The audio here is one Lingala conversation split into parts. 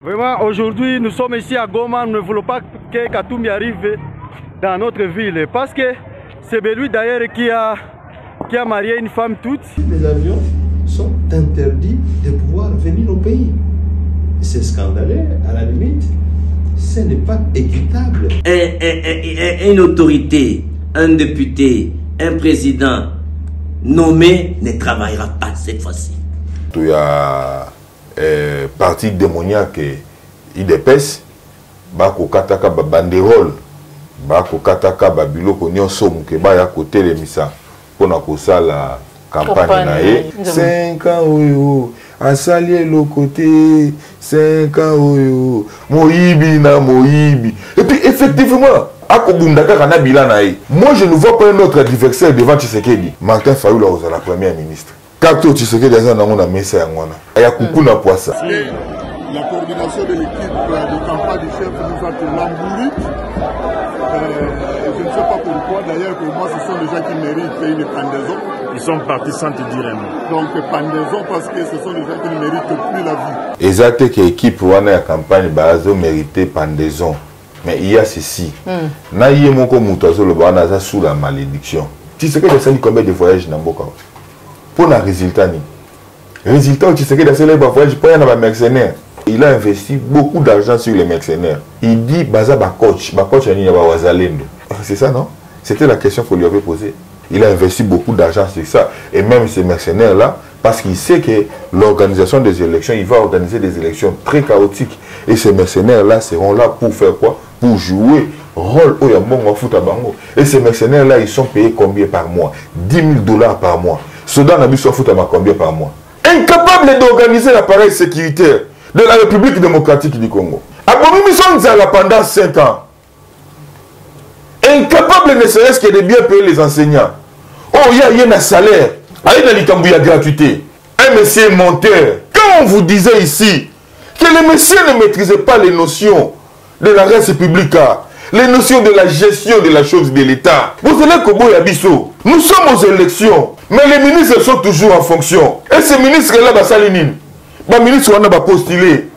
Vraiment, aujourd'hui, nous sommes ici à Goma. Nous ne voulons pas que Katumbi arrive dans notre ville. Parce que c'est lui d'ailleurs qui a marié une femme toute. Les avions sont interdits de pouvoir venir au pays. C'est scandaleux, à la limite. Ce n'est pas équitable. Une autorité, un député, un président nommé ne travaillera pas cette fois-ci. Il y a parti démoniaque IDPS, bako kataka ba banderole, bako kataka ba biloko nyonso muke ba ya côté les misa pona ko sala campagne na ye 5 ans oyo asali le côté 5 ans oyo moyibi na moyibi et puis effectivement akobunda kaka na bilana ye. Moi je ne vois pas un autre adversaire devant Tshisekedi. Martin Fayulu est la première ministre. Quand Tshisekedi a un message à moi, il y a beaucoup de poisson. La coordination de l'équipe de campagne du chef nous a l'embouli. Je ne sais pas pourquoi, d'ailleurs, pour moi, ce sont des gens qui méritent une pendaison. Ils sont partis sans te dire un mot. Donc, pendaison parce que ce sont des gens qui ne méritent plus la vie. Exactement, que l'équipe de la campagne bazo mérité pendaison. Mais il y a ceci. Na yé moko mutazo le bana sous la malédiction. Tshisekedi a sali combien de voyages dans Boka? Pour le résultat, tu sais que dans ce voyage, mercenaires. Il a investi beaucoup d'argent sur les mercenaires. Il dit, Baza Bakoch, c'est ça, non? C'était la question qu'on lui avait posée. Il a investi beaucoup d'argent sur ça. Et même ces mercenaires-là, parce qu'il sait que l'organisation des élections, il va organiser des élections très chaotiques. Et ces mercenaires-là seront là pour faire quoi? Pour jouer rôle au Yambongo Foot à Bango. Et ces mercenaires-là, ils sont payés combien par mois? 10 000 $ par mois. Soudan a mis son foot à combien par mois? Incapable d'organiser l'appareil sécuritaire de la République démocratique du Congo. Abomi Zala pendant 5 ans. Incapable ne serait-ce que de bien payer les enseignants. Oh, il y a un salaire. Il y a une gratuité. Un monsieur monteur. Quand on vous disait ici que les messieurs ne maîtrisaient pas les notions de la res publica, les notions de la gestion de la chose de l'État. Vous savez comment il y a Bissot. Nous sommes aux élections, mais les ministres sont toujours en fonction. Et ces ministres-là, les ministres ont postulé.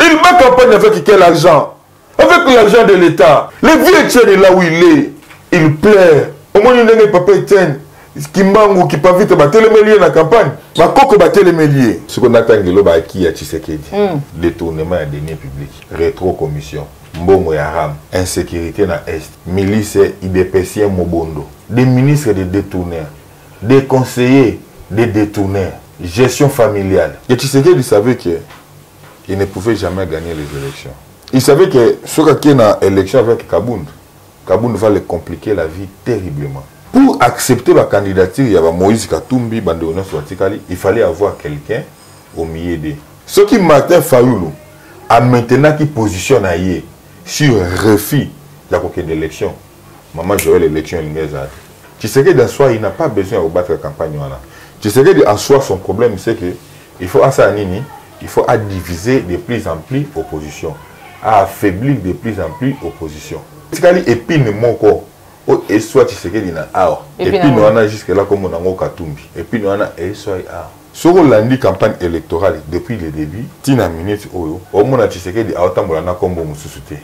Ils battent campagne avec quel argent? Avec l'argent de l'État. Le vieux Tchèque est là où il est. Il plaît. Au moins, il n'y a pas de Kimbangu qui pas vite battre les méliers dans la campagne. Ma coque battre les méliers. Ce qu'on attend de qui a Tshisekedi. Détournement des deniers publics. Rétro-commission. Mbongo ya Ram. Insécurité dans l'Est. Milice IDPSien Mobondo. Des ministres de détourneurs. Des conseillers de détourneurs. Gestion familiale. Et Tshisekedi savait qu'il ne pouvait jamais gagner les élections. Il savait que ce qui est dans l'élection avec Kabound va le compliquer la vie terriblement. Pour accepter la candidature, il y avait Moïse Katumbi, il fallait avoir quelqu'un au milieu de. Ce qui Martin Fayulu a maintenant qui positionne sur refus de l'élection. Maman Joël l'élection tu sais que dans soi, il n'a pas besoin de battre la campagne. Tu sais que en soi, son problème, c'est qu'il faut diviser de plus en plus l'opposition, à affaiblir de plus en plus l'opposition. Et puis, et soit tu sais qu'il y a et puis nous on a jusque là comme on a Katumbi et puis nous on a et soit sur la campagne électorale depuis le début tina minute oyo au moins tu sais qu'il y a autant de kombo mususuté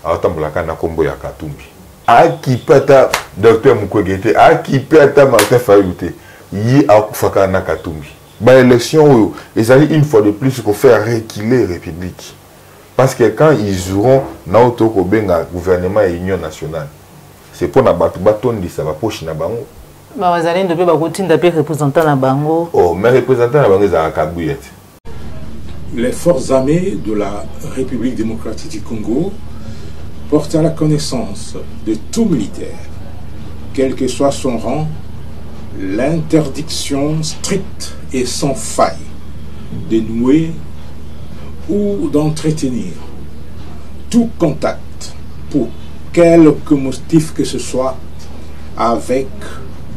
autant de kombo ya Katumbi a qui pata docteur Mukwege a qui pata Martin Fayulu yi a kufaka na Katumbi ba élection oyo ezali une fois de plus qu'on fait reculer République parce que quand ils joueront na otoko benga gouvernement et union nationale. C'est pour que ça va poche na bango. Oh, mais représentant na bango za kabuyet. Les forces armées de la République démocratique du Congo portent à la connaissance de tout militaire, quel que soit son rang, l'interdiction stricte et sans faille de nouer ou d'entretenir tout contact pour quelque motif que ce soit avec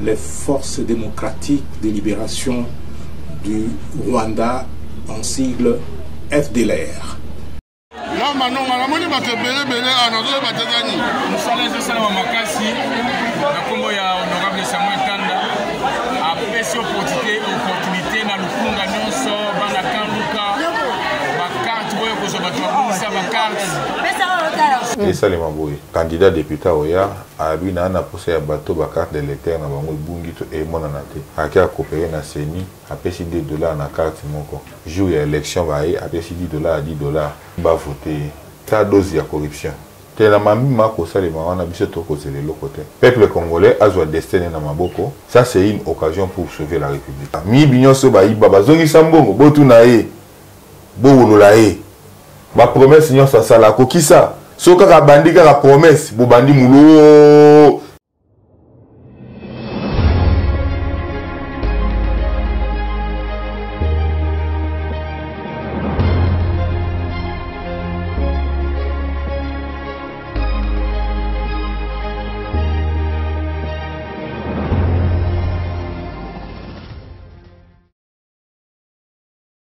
les forces démocratiques de libération du Rwanda en sigle FDLR. Et ça les mamboui. Candidat député Oya a lui na posé à bateau ba carte de l'éther na bango bungi to et mon anate. A qui a coopéré na CENI a payé $10 na carte moko. Jour ya élection ba a payé $10 à $10 ba voter. Ça dose ya corruption. Te na mami mako ça les mamans na biso to côté le côté. Peuple congolais a joie destiné na maboko. Ça c'est une occasion pour sauver la République. Mi binyo so ba iba bazongi sambongo botu na e. Bo wolola e. Ba promesse nyo sa sala ko kisa. Soka ka bandi ka promesse bo bandi mulo.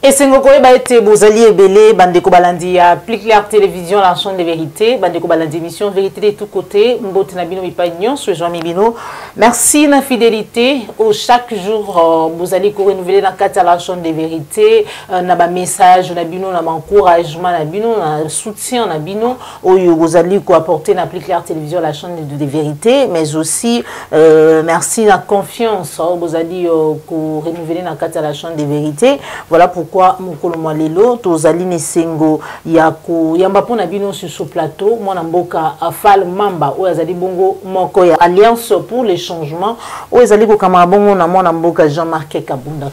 Et c'est ngo koyeba ete bozali ebele bandeko balandi ya Plus Clair Télévision la chaîne de vérité bandeko balandi émission vérité de tous côtés mbote na bino bipa nyonso Jean Mibino merci na fidélité au chaque jour bozali ko renouveler na kati la chaîne de vérité na ba message na bino na encouragement na bino na soutien na bino oyo bozali ko apporter na Plus Clair Télévision la chaîne de vérité mais aussi merci na confiance bozali ko renouveler na kati la chaîne de vérité voilà pourquoi mukolo mwalelo tozali nesengo ya ko yamba pona bino sur ce plateau mwana mboka Afal Mamba oyo azali bongo moko ya Alliance pour les changements oyo ezali ko kama bongo na mwana mboka Jean-Marc Kabunda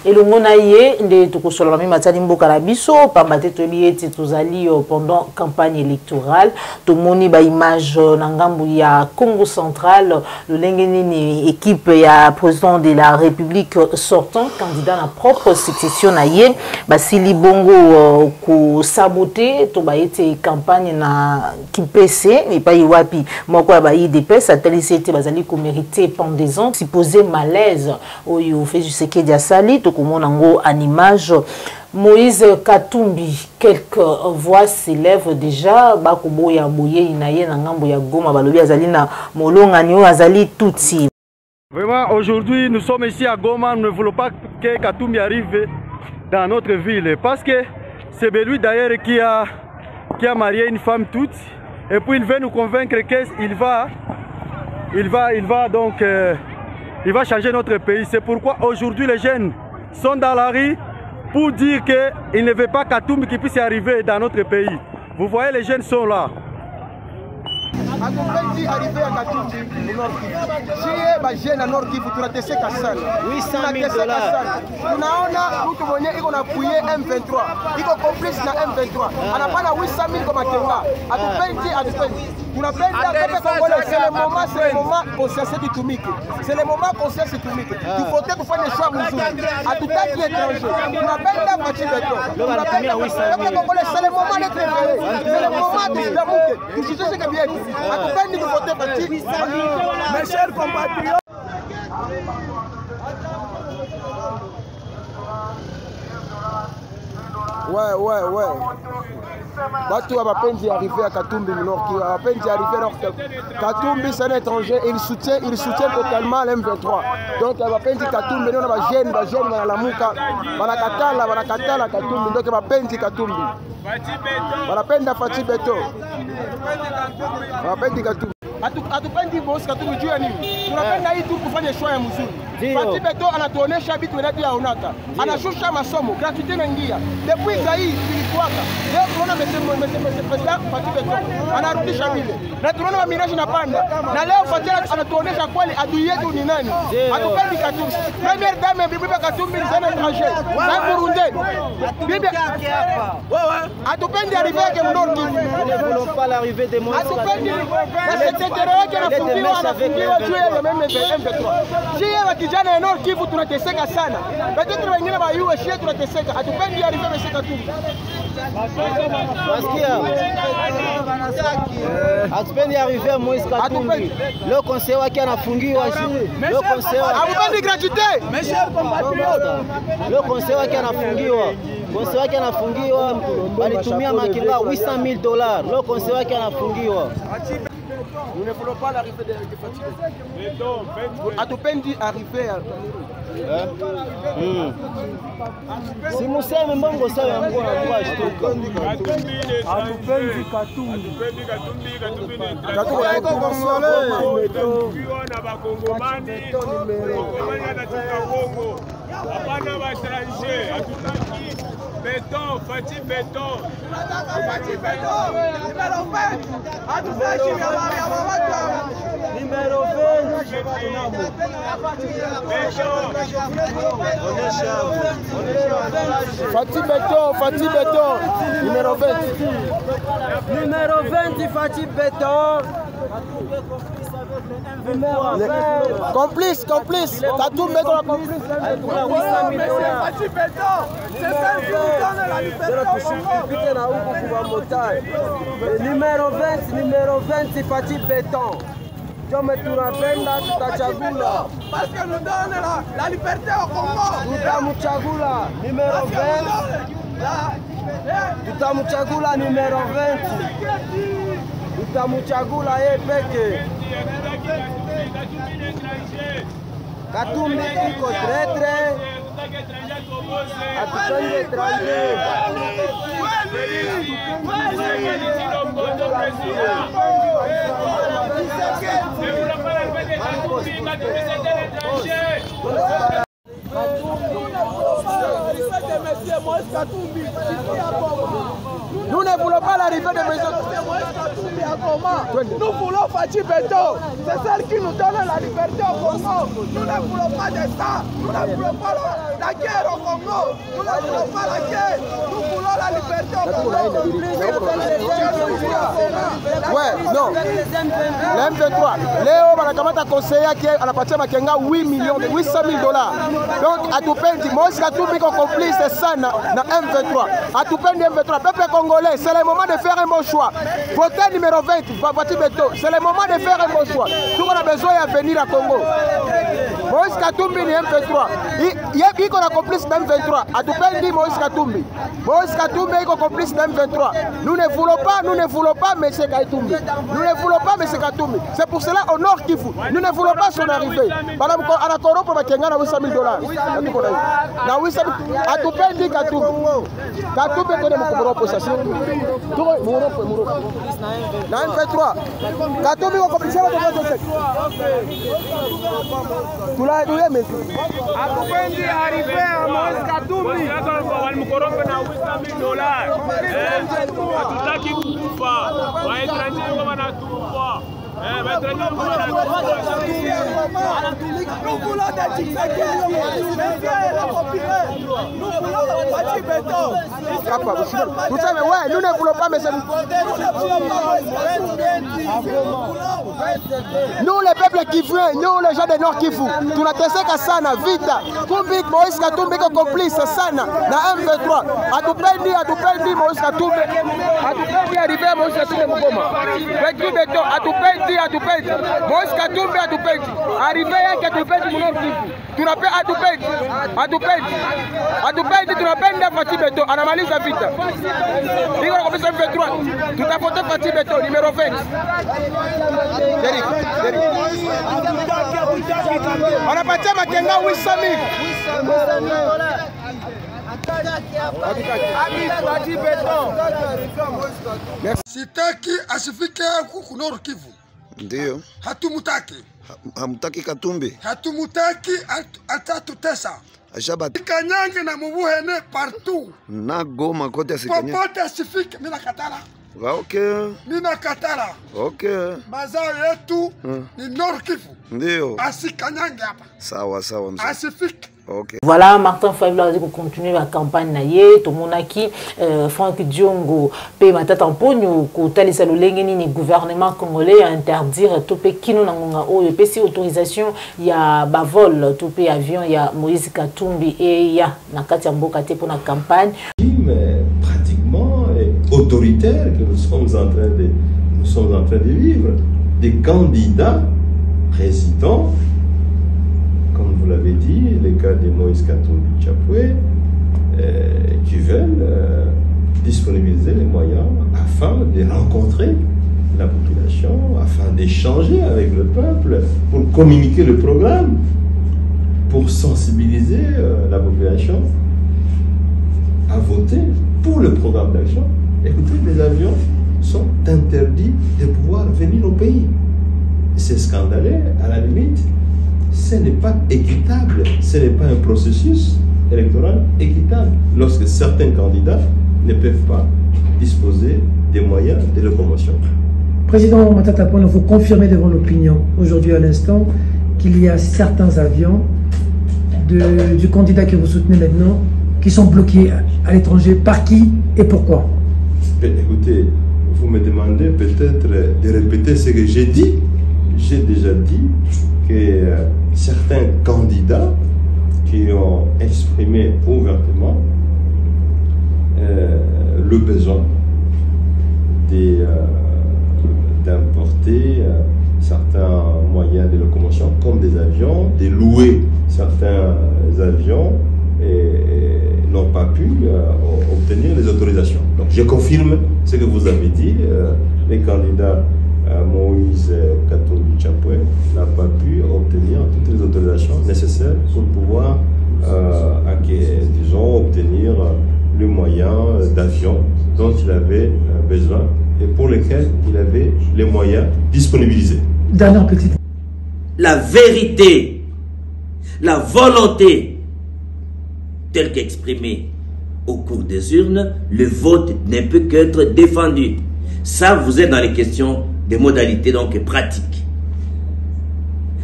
elongo na ye nde tokosola mimi matali mboka na biso pamba te toyebi ete tozali pendant campagne électorale tomoni ba image na ngambu ya Congo central lolenge nini équipe ya président de la République sortant candidat na propre succession na ye basili bongo ko saboter to ba ete campagne na Kipese et pas wapi moko ba IDPS satelite ete bazali ko mériter pendaison supposé malaise oyo fait du seke dia sali to komona ngo en image Moïse Katumbi quelques voix s'élèvent déjà bakobo ya boye inaye na ngambo ya Goma balobi azali na molonga ni azali tuti. Vraiment aujourd'hui nous sommes ici à Goma, nous ne voulons pas que Katumbi arrive dans notre ville parce que c'est lui d'ailleurs qui a marié une femme toute et puis il veut nous convaincre qu'il va donc il va changer notre pays. C'est pourquoi aujourd'hui les jeunes sont dans la rue pour dire qu'il ne veut pas Katumbi qui puisse arriver dans notre pays. Vous voyez, les jeunes sont là. Atupendi arriver à Katumbi au Nord Kivu. Jie ba jeune na Nord Kivu tunateseka sana. $800,000. Tunaona mtu mwenye iko na puye M23. Iko complice na M23. Anapana $800,000 kwa Makenga. Atupendi. Tunapenda pepe Congolais, c'est le moment conscience itumike. C'est le moment conscience itumike. Tufote tufanye choix mzuri. Hatutaki étranger. Tunapenda Fachi Beto. Tunapenda pepe Congolais, c'est le moment d'être réveillé. C'est le moment de s'amuke. Tushishike que bien. Hatupendi tufote Fachi. Mes chers compatriotes. Ouais. Batu abapendi arriver à Katumbi Nord Kivu, abapendi arriver Nord Katumbi c'est un étranger, il soutient totalement l'M23. Donc abapendi Katumbi on a jeune na lamuka, banakatala Katumbi donc abapendi Katumbi. Banapenda Fachi Beto. Abapendi Katumbi. Hatupendi boss Katumbi juu ya nini? Tunapenda hii tu kufanya show ya mzuri. Fachi Beto anatuonesha vitu vinavyo yaonaka. Anashusha masomo, gratuité inaingia. Depuis Gai tulikuwaka. Leo tunaona president Fachi Beto anarudisha vile. Na tunaona mamirage inapanda. Na leo Fachi anatuonesha kweli adui yetu ni nani. Hatupendi Katumbi. Première dame bibi Katumbi ni un étranger. Na Burundais. Bibi hatupendi arriver ke Nord Kivu. Ne voulons pas l'arrivée des mots. Hatupendi anafungiwa juu ya meme M23. Shie kijana ya Nord Kivu tunateseka sana. Watoto wengine wa UA shie tunateseka. Hatupendi arrive M23 Katumbi. Hatupendi arriver Moïse Katumbi. Le conseiller wake anafungiwa shie. Le conseiller hatupendi gratuité. Mes chers compatriotes. Le conseiller wake anafungiwa. Conseiller wake anafungiwa. Walitumia Makenga $800,000. Le conseiller wake anafungiwa. Nous ne voulons pas l'arrivée de Fatih. Atupendi arriver à Si museme mbongo sawa ya mkoa kwa shtuka. Atupendi Katumbi. Katumbi haiko kongole. Na bakongomani. Bakongomani anataka Kongo. Hapana ba étranger. Hatutaki béton, Fatih béton. Fatih béton. Numéro 20. Hatutaki ya watu. Numéro 20. Fatih Béton, numéro 20. Numéro 20, Fatih Béton. Complice. Katumbi est la complice. Fatih béton. C'est ça qui nous donne la liberté. Numéro 20, Fatih Béton. Jome tunapenda tutachagula. Parce que nous donne la liberté au Congo. Tutamchagula numéro 20. Tutamchagula numéro 20. Tutamchagula yeye peke. Katumbi iko tretre. Atupendi étranger. Nous ne voulons pas l'arrivée de M. Nous voulons Fatih béton. C'est celle qui nous donne la liberté au Congo. Nous ne voulons pas de ça. Nous ne voulons pas la guerre au Congo. Nous ne voulons pas la guerre. Nous voulons la liberté au Congo. Ouais, non. Le M23. Léo Manakamata conseiller qui a partir de 8 millions, 800 000 $. Donc, à tout peine, Moïse Katumbi qu'on complice ça dans M23. À tout peine M23. Peuple congolais, c'est le moment de faire un bon choix. Votez numéro 20, Fatih Béton. C'est le moment de faire un bon choix. Tout on a besoin de venir à Congo. Moïse Katumbi ni M23. Il qu'on a complice dans M23. À tout peine Moïse Katumbi. Moïse Katumbi est complice dans M23. Nous ne voulons pas M. Katumbi. Nous ne voulons pas M. Katumbi. C'est pour cela au Nord Kivu. Nous ne voulons pas son arrivée. Madame Anakoro pour Kenga na 800 000 $. Na 800 000. À tout peine Katumbi. Katumbi est mon possession. Na M23. Katumbi est complice dans M23. Tu l'as dit, mais Atupendi arriver à Moïse Katumbi. Walimkoroga na 800 000 $. Hatutaki kufa. Waétranger kama natufa. Nous voulons des Tshisekedi. Nous voulons Fatih béton. Nous ne voulons pas, mais nous, les peuples kivuens, nous, les gens de Nord Kivu, nous avons testé Sana, Vita, Kumbik, Moïse Katumbi, complice, Sana, na M23. Atupendi, Moïse Katumbi, arrivé à Moïse Katumbi, Mugoma. Fatih béton, Atupendi, Moïse Katumbi, arrivé à Atupendi, Nord Kivu. Tu n'appelles Atupendi, tu n'appelles Fatih béton, anamaliza Vita. Il y a M23, tu as voté Fatih béton, numéro 20. On a parti à Makenga 800 000. Sitaki asifike huku Nord Kivu. Ndio. Hatumutaki. Hamutaki Katumbi. Hatumutaki atatutesa. Ashabati. Kanyange na Mubuhene partout. Na Goma kote asikanye. Popote asifike mina katala. Okay. Mina katala. Okay. Mazao yetu ni Nord Kivu. Ndio. Asikanyange hapa. Sawa mzee. Asifike. Okay. Voilà, Martin Fayulu a dit qu'on continue la campagne naie, tout mon acquis, Franck Diongo, paye ma tête en pogno, kotali salolengeni ni gouvernement congolais à interdire tout pays qui nous n'angonga o, le PC autorisation, il y a bavol, tout pays avion, il y a Moïse Katumbi et il y a Nakati Mbokate pour la campagne. Pratiquement autoritaire que nous sommes en train de vivre, des candidats présidents. Comme vous l'avez dit, le cas de Moïse Katumbi Chapwe, qui veulent disponibiliser les moyens afin de rencontrer la population, afin d'échanger avec le peuple, pour communiquer le programme, pour sensibiliser la population à voter pour le programme d'action. Écoutez, les avions sont interdits de pouvoir venir au pays. C'est scandaleux, à la limite. Ce n'est pas équitable, ce n'est pas un processus électoral équitable lorsque certains candidats ne peuvent pas disposer des moyens de locomotion. Président Matata Ponyo, vous confirmez devant l'opinion aujourd'hui à l'instant qu'il y a certains avions du candidat que vous soutenez maintenant qui sont bloqués à l'étranger. Par qui et pourquoi? Écoutez, vous me demandez peut-être de répéter ce que j'ai dit. J'ai déjà dit que certains candidats qui ont exprimé ouvertement le besoin d'importer certains moyens de locomotion comme des avions, de louer certains avions et n'ont pas pu obtenir les autorisations. Donc je confirme ce que vous avez dit. Les candidats Moïse Katumbi Chapwe n'a pas pu obtenir toutes les autorisations nécessaires pour pouvoir obtenir le moyen d'avion dont il avait besoin et pour lesquels il avait les moyens disponibilisés. Dernière petite. La vérité, la volonté telle qu'exprimée au cours des urnes, le vote ne peut qu'être défendu. Ça, vous êtes dans les questions des modalités donc pratiques.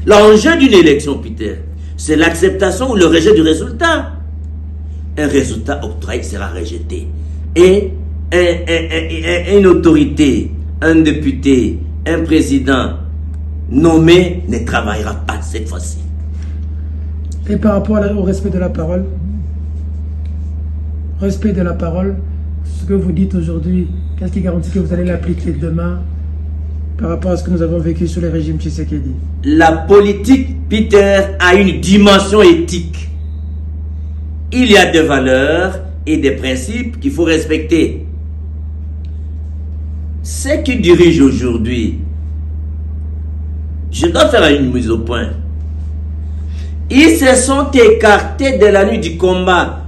L'enjeu d'une élection, Peter, c'est l'acceptation ou le rejet du résultat. Un résultat octroyé sera rejeté. Et une autorité, un député, un président nommé ne travaillera pas cette fois-ci. Et par rapport au respect de la parole, respect de la parole, ce que vous dites aujourd'hui, qu'est-ce qui garantit que vous allez l'appliquer demain par rapport à ce que nous avons vécu sur le régime Tshisekedi? La politique, Peter, a une dimension éthique. Il y a des valeurs et des principes qu'il faut respecter. Ceux qui dirigent aujourd'hui, je dois faire une mise au point. Ils se sont écartés de la nuit du combat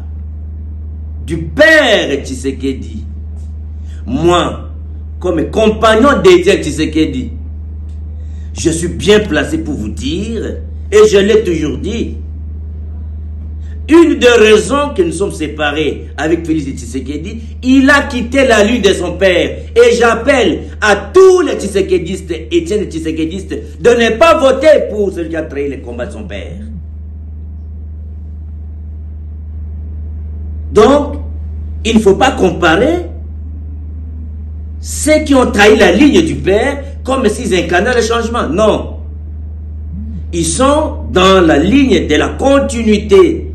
du père Tshisekedi. Moi, comme compagnon d'Étienne Tshisekedi, je suis bien placé pour vous dire, et je l'ai toujours dit, une des raisons que nous sommes séparés avec Félix Tshisekedi, il a quitté la lutte de son père. Et j'appelle à tous les Tshisekedistes, Étienne Tshisekedistes, de ne pas voter pour celui qui a trahi les combats de son père. Donc, il ne faut pas comparer ceux qui ont trahi la ligne du père comme s'ils incarnaient le changement. Non. Ils sont dans la ligne de la continuité.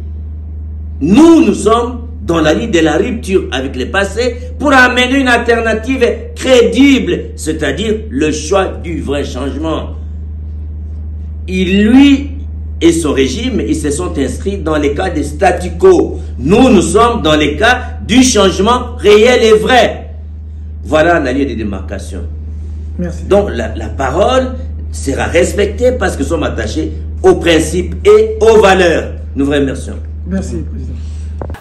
Nous sommes dans la ligne de la rupture avec le passé pour amener une alternative crédible, c'est-à-dire le choix du vrai changement. Lui et son régime, ils se sont inscrits dans les cas de statu quo. Nous sommes dans les cas du changement réel et vrai. Voilà la ligne de démarcation. Merci. Donc la parole sera respectée parce que nous sommes attachés aux principes et aux valeurs. Nous vous remercions. Merci, Président.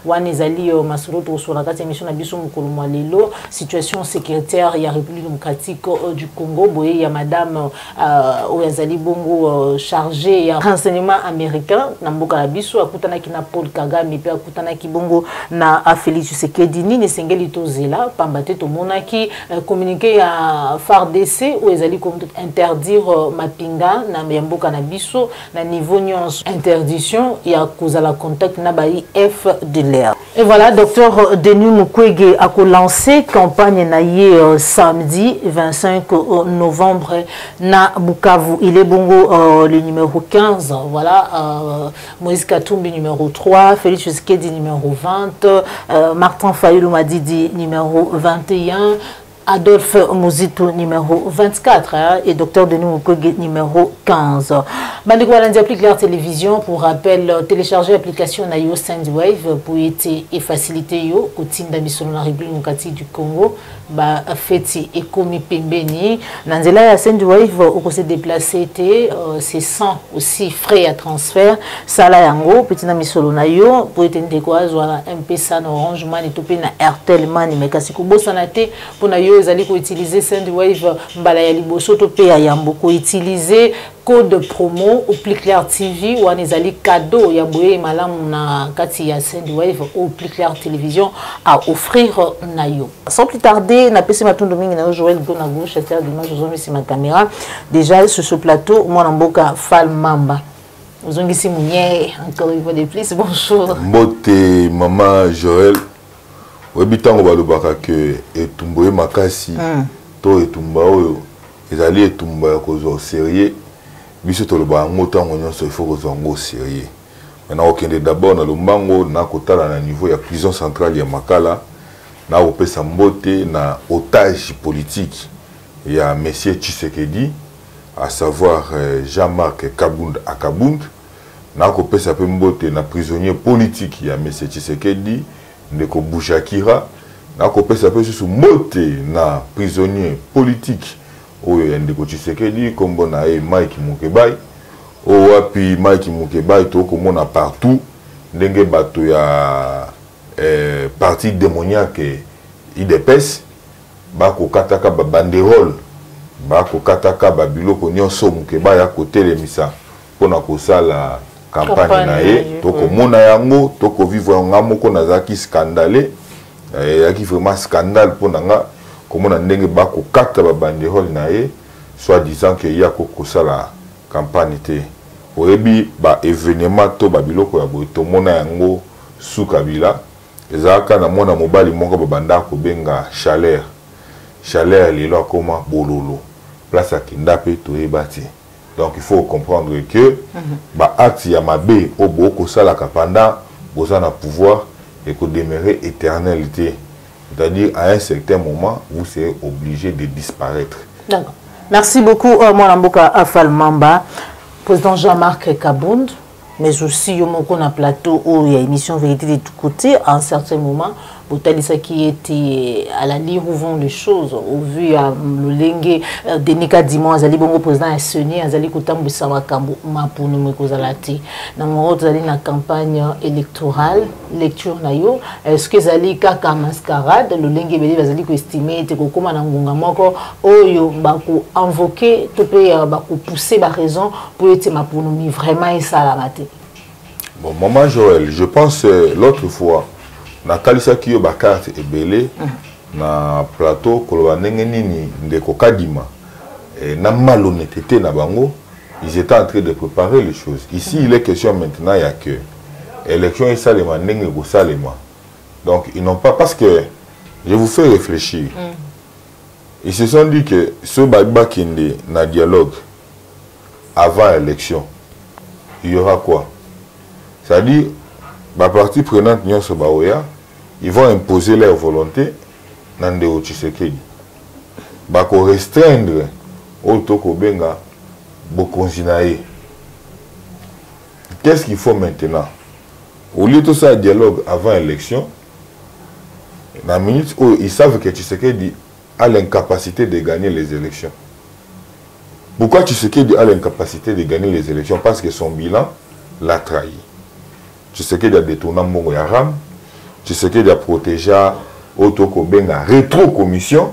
Wanezali Masuroto sur la émission Nabiso Mukolo lelo situation sécuritaire ya République démocratique du Congo boye ya madame Oyazali Bongo chargé ya renseignement américain na mboka na biso akutana ki na Paul Kagame pe akutana ki Bongo na Félix Tshisekedi ni sengeli tozela pambate to monaki communiqué ya FARDC Oyazali comme interdire mapinga na mboka na biso na niveau nyonso interdiction ya kozala contact na bayi F de l'air. Et voilà, docteur Denis Mukwege a lancé campagne naïe samedi 25 novembre na Bukavu. Il est Bongo le numéro 15. Voilà, Moïse Katumbi numéro 3, Félix Tshisekedi numéro 20, Martin Fayulu Madidi numéro 21. Adolphe Muzito numéro 24 hein, et Dr Denis Mukwege numéro 15. Bandeko Balandi applique la télévision pour rappel télécharger l'application na yo Sendwave pour aider et faciliter yo kotinda biso na République du Congo ba feti ekomi pembeni nanzela ya Sendwave au se déplacer c'est sans aussi frais à transfert sala yango petit na misolo na yo pour etende quoi voilà M-Pesa na Orange Money topé na Airtel Money mais kasi ko bosana te pour na yo ezali ko utiliser Sendwave mbala ya liboso topé ya yambo ko utiliser code promo au Plus Clair TV ou ezali cadeau ya boye malamu na kati ya Sendwave au Plus Clair Télévision à offrir na yo. Sans plus tarder na PC Matondo mingi na Joël Gona gauche c'est d'image aux hommes sur ma caméra déjà sur ce plateau moi Mboka Fall Mamba. Vous ont ici Mounier encore une fois de plus bonjour. Mbote maman Joël webitango balobaka que etumboye makasi to etumba oyo ezali etumba ya kozo sérieux biso to loba ngotango nyonso il faut kozo ngo sérieux. Maintenant okende d'abord na lombango na kotala na niveau ya prison centrale ya Makala na opesa mbote na otage politique ya monsieur Tshisekedi à savoir Jean-Marc Kabund Akabund na kopesa pe mbote na prisonnier politique ya monsieur Tshisekedi ndeko Bouchakira na kopesa pe susu mbote na prisonnier politique oyo ya ndeko Tshisekedi kombo na Mike Mukebai o wapi Mike Mukebai to komona partout ndenge bato ya parti démoniaque IDPS bako kataka ba banderole bako kataka ba biloko nyonso Mukebai ya kotelemisa pona kosala campagne na ye toko mona yango toko vivre nga moko nazaki scandalé yaki vraiment scandale pona nga komona ndenge bako kata ba banderole na ye soit disant que yako kosala campagne te oyebi ba événement to ba biloko ya boye to mona yango sous Kabila ezaka na mona mobali moko babanda ko benga chaleur lelo akoma bololo place akinda pe to ebati. Donc il faut comprendre que ba acte ya mabe obo ko sala kapanda bozana pouvoir et ko demeurer éternalité. C'est-à-dire à un certain moment vous serez obligé de disparaître. D'accord. Merci beaucoup mon Mboka Fall Mamba, président Jean-Marc Kabund, mais aussi on a plateau où il y a émission Vérité de tous côtés à un certain moment. Botalisa qui était à la lire où vont les choses au vu à le lengue de Nika Dimon azali bongo président à Seni azali kutambu samakambo mapuno mekozalati na moro azali na campagne électorale lecture na yo est-ce que azali kaka mascarade le lengue beli azali ko estimer te ko koma na ngunga moko oyo bako invoquer to pe bako pousser ba raison pour être mapuno mi vraiment esalamate. Bon maman Joël, je pense l'autre fois na kalisa kiyo ba carte ebele na plateau koloba ndenge nini ndeko Kadima na malhonnêteté na bango ils étaient en train de préparer les choses. Ici il est question maintenant ya que élection et salema ndenge go salema. Donc ils n'ont pas parce que je vous fais réfléchir. Ils se sont dit que ce baba kende na dialogue avant l'élection il y aura quoi? C'est-à-dire la partie prenante nyonso baoya ils vont imposer leur volonté dans des Tshisekedi. Bako restreindre Otoko Benga Bokonzinae. Qu'est-ce qu'il faut maintenant? Au lieu de ça dialogue avant l'élection, dans la minute où ils savent que Tshisekedi a l'incapacité de gagner les élections. Pourquoi Tshisekedi a l'incapacité de gagner les élections? Parce que son bilan l'a trahi. Tshisekedi a détourné Mbongo Yaram. Tshisekedi a protégé Otoko Benga rétro-commission.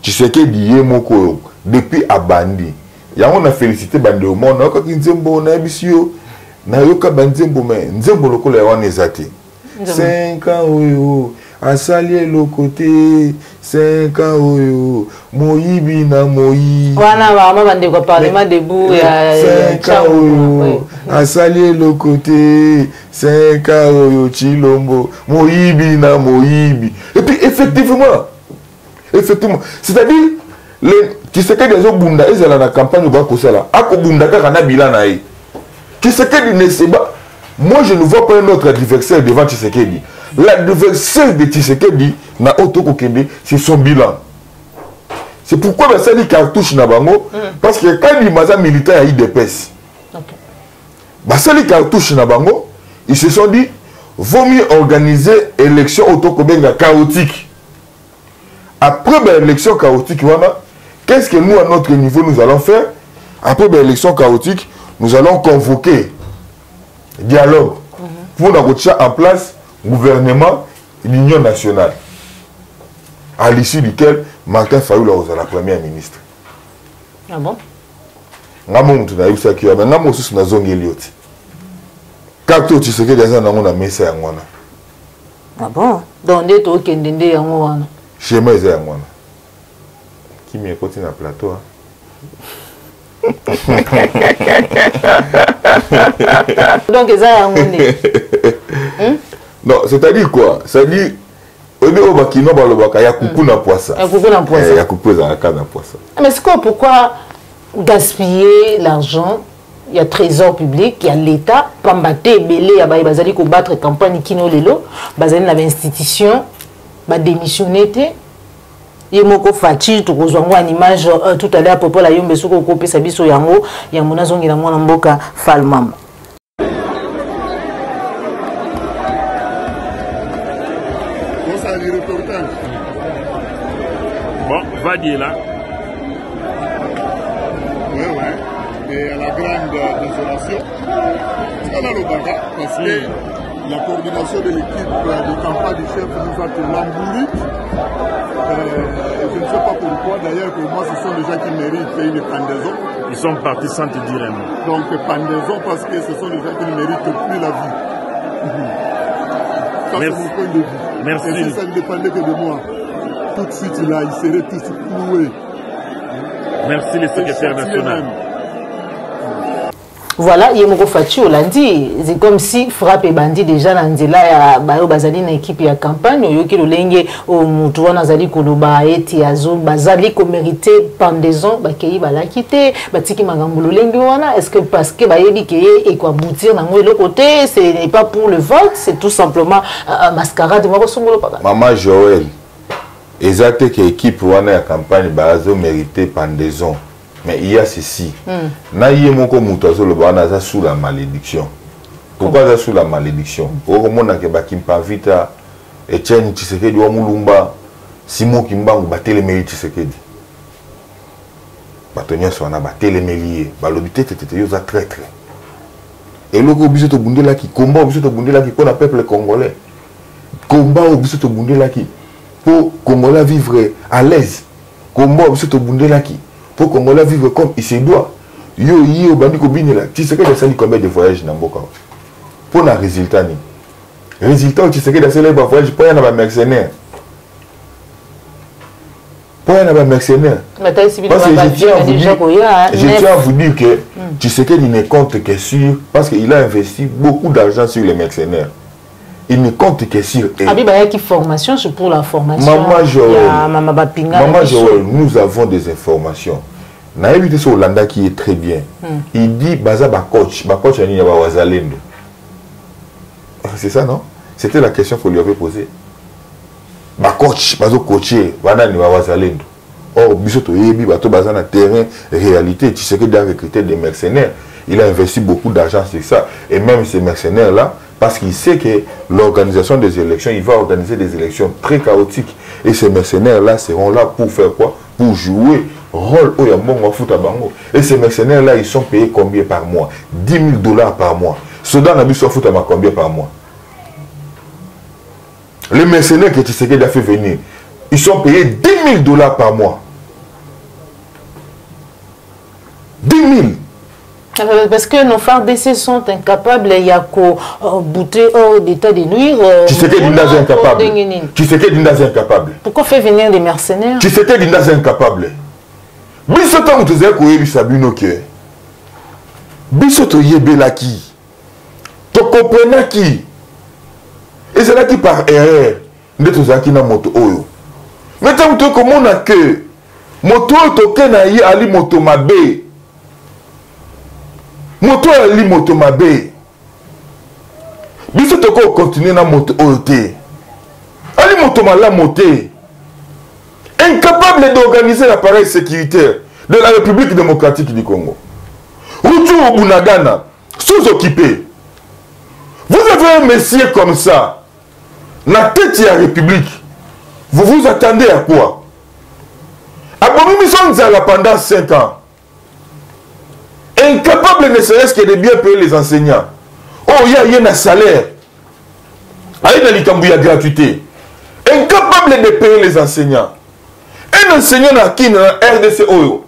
Tshisekedi Yemoko depuis Abandi. On a félicité Bandi au monde. On a dit Nzembo na bisio na yoka Banzembo mais Nzembo lokola ya wanezati. 5 ans oyo asalié le côté 5 ans oyo moyibi na moyi wana mama bande ko parlement debout ya 5 ans oyo asalié le côté 5 ans oyo Chilombo moyibi na moyibi. Et puis effectivement c'est-à-dire tu sais que les autres bunda ils ont la campagne ba ko sala akobunda kaka na bilana yi Tshisekedi ne sait pas. Moi, je ne vois pas un autre adversaire devant Tshisekedi. L'adversaire de Tshisekedi, na Otoko Kende, c'est son bilan. C'est pourquoi bah, ça dit cartouche na bango parce que quand il maza militaire il dépêche. Bah ça dit cartouche na bango, ils se sont dit vaut mieux organiser élection autocobenga chaotique. Après l'élection chaotique, qu'est-ce que nous, à notre niveau, nous allons faire? Après l'élection chaotique, nous allons convoquer dialogue pour mettre en place gouvernement l'Union nationale, à l'issue duquel Martin Fayulu est la première ministre. Ah bon? Nous avons dit que nous avons dit que nous avons dit quand tu sais que nous avons dit que nous avons dit. Ah bon? Donc, nous avons dit que nous avons dit. Chez moi, c'est un qui me côté dans le plateau. Donc, c'est un non, c'est-à-dire quoi? C'est-à-dire, au niveau de Bakino, il y a coucou dans le poisson. Il y a coucou dans le poisson. Mais c'est quoi? Pourquoi gaspiller l'argent? Il y a trésor public, il y a l'État, Pambate, Belé, il y a battre campagne Kino Lelo, il y a institution. Ba démissionné té yemoko fati to kozwango en image tout à l'heure popo la yombe soko kopé sa biso yango ya mona zongi na mwana mboka falmam. Bon, va dire là. Oui. Et à la grande désolation, on a le bagarre parce que la coordination de l'équipe de campagne du chef nous a l'embouli. Je ne sais pas pourquoi, d'ailleurs, pour moi, ce sont des gens qui méritent une pendaison. Ils sont partis sans te dire un mot. Donc, pendaison parce que ce sont des gens qui ne méritent plus la vie. Ça, c'est mon point de vue. Merci. Et si ça ne dépendait que de moi, tout de suite, là, ils seraient tous cloués. Merci, le secrétaire national. Voilà, Yemoko Fati Olandi, c'est comme si frappe et bandit déjà dans Nzela Bayo Bazali na équipe ya campagne, yoki lolenge o mutuwa nazali koloba eti azo bazali ko mérité pendaison bakei balakité batiki magambo lolenge wana, est-ce que parce que bayebi ke et quoi boutir na ngo le côté, ce n'est pas pour le vote, c'est tout simplement mascarade moi resongolo paka. Maman Joël, exact que équipe wana ya campagne bazo mérité pendaison. Mais il y a ceci. Naïe moko mutazo le bana sous la malédiction. Pourquoi ça sous la malédiction? Au moment que bakimpa vita Etienne Tshisekedi wa Mulumba Simon Kimbangu batele meli Tshisekedi. Batonya sona batele meli balobité tete yoza traître. Et loko biso to bundela ki combat biso to bundela ki pour le peuple congolais. Combat biso to bundela ki pour Congolais vivre à l'aise. Combat biso to bundela ki pour qu'on Congolais vivre comme il se doit. Yo bandi ko binela. Tu sais que ça ni combien de voyages na mboka. Pour na résultat ni. Résultat tu sais que ça les voyages pour y na ba mercenaires. Pour y na ba mercenaires. Parce que je tiens à vous dire que tu sais qu'il ne compte que sur parce qu'il a investi beaucoup d'argent sur les mercenaires. Il ne compte que sur eux. Abiba qui formation, c'est pour la formation. Maman Joël, nous avons des informations. Naïvité sur Hollanda qui est très bien. Il dit baza ba coach ani ba wazalendo. C'est ça non? C'était la question qu'on lui avait posée. Ba coach, bazo coacher, wana ni ba wazalendo. Or bisoto yebi bato baza na terrain réalité, tu sais que doit recruter des mercenaires. Il a investi beaucoup d'argent sur ça et même ces mercenaires là parce qu'il sait que l'organisation des élections, il va organiser des élections très chaotiques. Et ces mercenaires-là seront là pour faire quoi? Pour jouer rôle au Yambongo Futa Bango. Et ces mercenaires-là, ils sont payés combien par mois? 10 000 $ par mois. Soudan Nabiso Futa combien par mois? Les mercenaires que Tshisekedi a fait venir, ils sont payés 10 000 $ par mois. 10 000. Parce que nos FARDC sont incapables, il y a qu'au bouter hors d'état de nuire. Tshisekedi est incapable. Tshisekedi est incapable. Pourquoi faire venir des mercenaires? Tshisekedi est incapable. Bisoto mutuzé koyebi sabino ke. Bisoto yebelaki. To comprenaki. Et c'est là qui par erreur ndetozaki na moto oyo. Maintenant tu comment a que moto to kenayi ali moto mabe. Moto ali moto mabe. Biso toko continuer na moto oyote. Ali moto mala moté. Incapable incapable d'organiser l'appareil sécuritaire de la République démocratique du Congo. Retour au Bunagana, sous-occupé. Vous avez un messier comme ça, la tête de la République. Vous vous attendez à quoi? Abomi Sonzala pendant 5 ans. Incapable ne serait-ce que de bien payer les enseignants. Oh, il y a un salaire. Il y a une gratuité. Incapable de payer les enseignants. Un enseignant qui est dans RDC Oyo.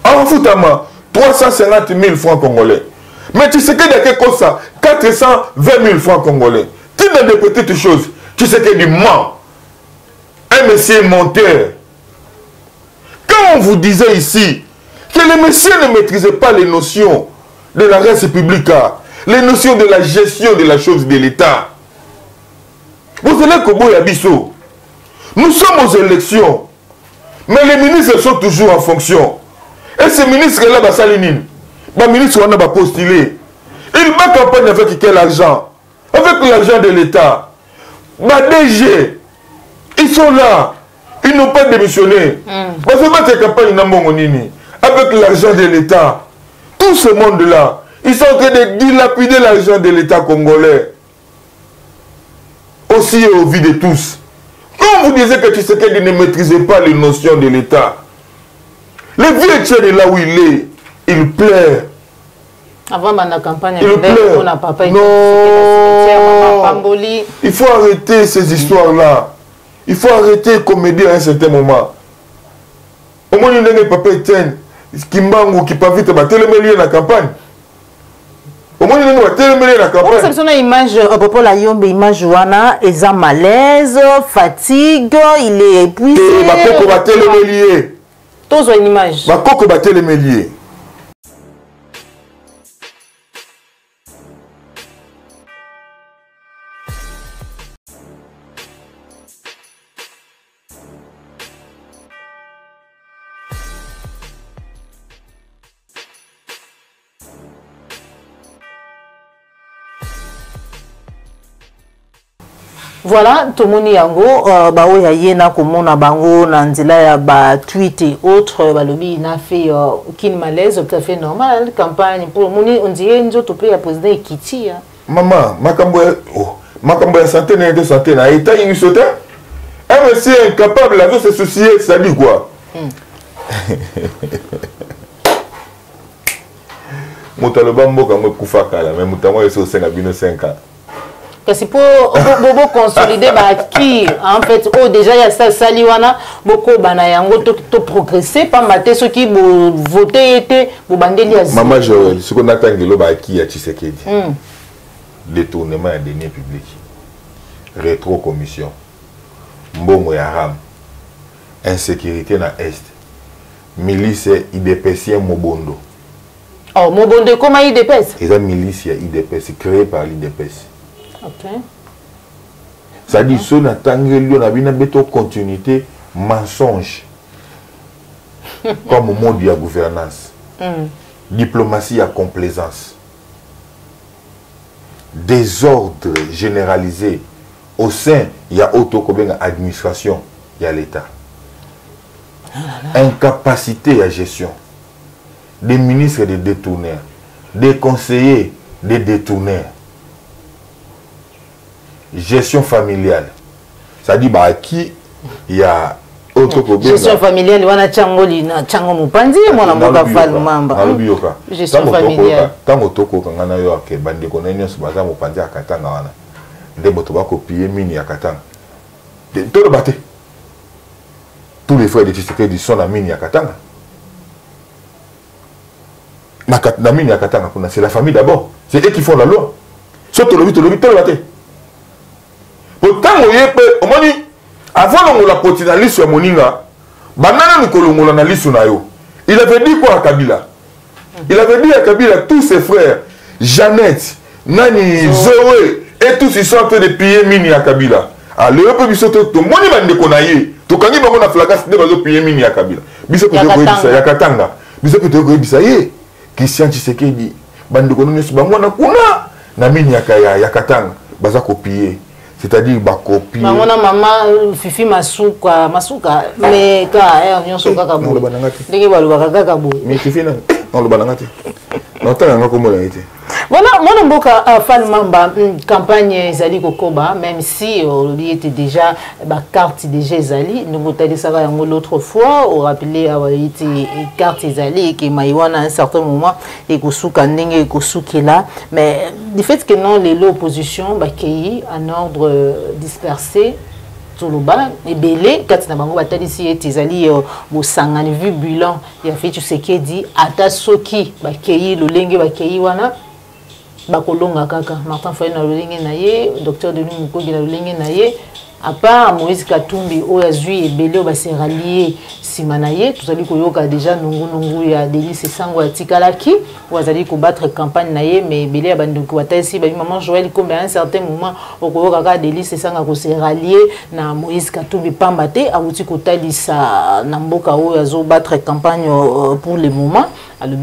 En foutama, 350 000 francs congolais. Mais tu sais qu'il y a quelque chose, 420 000 francs congolais. Tu as des petites choses. Tu sais qu'il y a du ment. Un monsieur monteur. Quand on vous disait ici que les messieurs ne maîtrisaient pas les notions de la res publica, les notions de la gestion de la chose de l'État. Vous allez Kobo Yabiso. Nous sommes aux élections. Mais les ministres sont toujours en fonction. Et ces ministres-là, les ministres on a postulé. Ils battent campagne avec quel argent? Avec l'argent de l'État. DG, ils sont là. Ils n'ont pas démissionné. Parce que cette campagne avec l'argent de l'État. Tout ce monde-là, ils sont en train de dilapider l'argent de l'État congolais. Aussi au vu de tous. Quand vous disiez que Tshisekedi ne maîtrisait pas les notions de l'État, le vieux Tchèque est là où il est, il pleure. Avant la campagne, il pleure. Non, il faut arrêter ces histoires-là. Il faut arrêter comédie à un certain moment. Au moins, il n'y a pas de Kimbangu qui pas vite télémélier la campagne. Au moins, il y a télémélier la campagne. Vous savez, image, à propos de la Yombe, image Wana, il a malaise, fatigue, il est épuisé. Et ma coco va télémélier. Tous ont une image. Ma coco va télémélier. Voilà, tout le monde yango, ya yena komona bango na nzela ya ba tweet et autres, balobi na fait kin malaise tout à fait normal campagne pour le monde on dirait nzoto pe ya président Ekiti ya. Maman, makambo ya santé na de santé na état il sauté. Un monsieur incapable de se soucier, ça dit quoi? Motaloba mboka mo kufa kala, mais mutamo yeso 5 abino 5 ans. C'est pour consolider qui en fait déjà il y a ça saliwana beaucoup banayango to progresser pas mater ceux qui voter était bandeli ya Maman Joël ce qu'on attend ngelo ba qui ya Tshisekedi détournement à deniers publics rétro commission mbongo ya ram insécurité na est milice IDPS Mobondo. Oh Mobondo comment IDPS? C'est une milice IDPS créée par l'IDPS. Ok. Ça dit, si on a une continuité, mensonge. Comme au monde de la gouvernance. Diplomatie à complaisance. Désordre généralisé. Au sein, il y a l'administration, il y a l'État. Incapacité à gestion. Des ministres des détourneurs. Des conseillers des détourneurs. Gestion familiale. Ça dit bah qui il y a autre problème. Gestion familiale wana changoli na chango mupanzi mona mboka falu mamba. Gestion familiale. Tango toko kangana yo ke bande konenyo subaza mupanzi akatanga wana. Ndebo to ba copier mini akatanga. De tout le baté. Tous les frères de Tshisekedi sont na mini akatanga. Na mini akatanga c'est la famille d'abord. C'est eux qui font la loi. Surtout le baté. Pourtant, avant de la potinaliste sur Moninga, il avait dit quoi à Kabila? Il avait dit à Kabila, tous ses frères, Jeannette, Nani, Zoé, et tous ils sont en train de piller Mini à Kabila. Alors, le peuple sont tout moni bande konaye. To kangi bango na flagas de bazo piller Mini à Kabila. Biso peut ko yebisa ya Katanga. Biso peut ko yebisa ye. Christian Tshisekedi bande kono nyesu bango na kuna na Mini ya Katanga baza ko piller. C'est-à-dire ma copie. Maman maman Fifi masuka mais quand on soka kabo. Non le banangati. Ndenge balobaka kabo. Mais Fifi non le banangati. Non tanga comme la été. Voilà, mon mboka fan mamba campagne ezali kokoba même si lui était déjà ba carte déjà ezali nous tali ça l'autre fois on rappelait été carte ezali que maiwana à un certain moment et kosuka ndenge kosukela mais du fait que non les l'opposition ba kei en ordre dispersé Toloba et belé quand na bango batali si ezali bo sangani vu bilan ya fait tu sais qui dit ata soki ba kei lo lenge ba kei wana bakolonga kaka Martin Fayulu na lolenge na ye docteur Denis Mukwege na lolenge na ye à part Moïse Katumbi o azui ebele ba se rallier sima na ye tozali koyoka déjà nungu ya Denis Sango atikalaki o azali ko battre campagne na ye mais ebele abanduku batasi ba maman Joël comme à un certain moment o koyoka ka Denis Sango ko se rallier na Moïse Katumbi pambate awuti ko talisa na mboka o azo battre campagne pour le moment. Alors,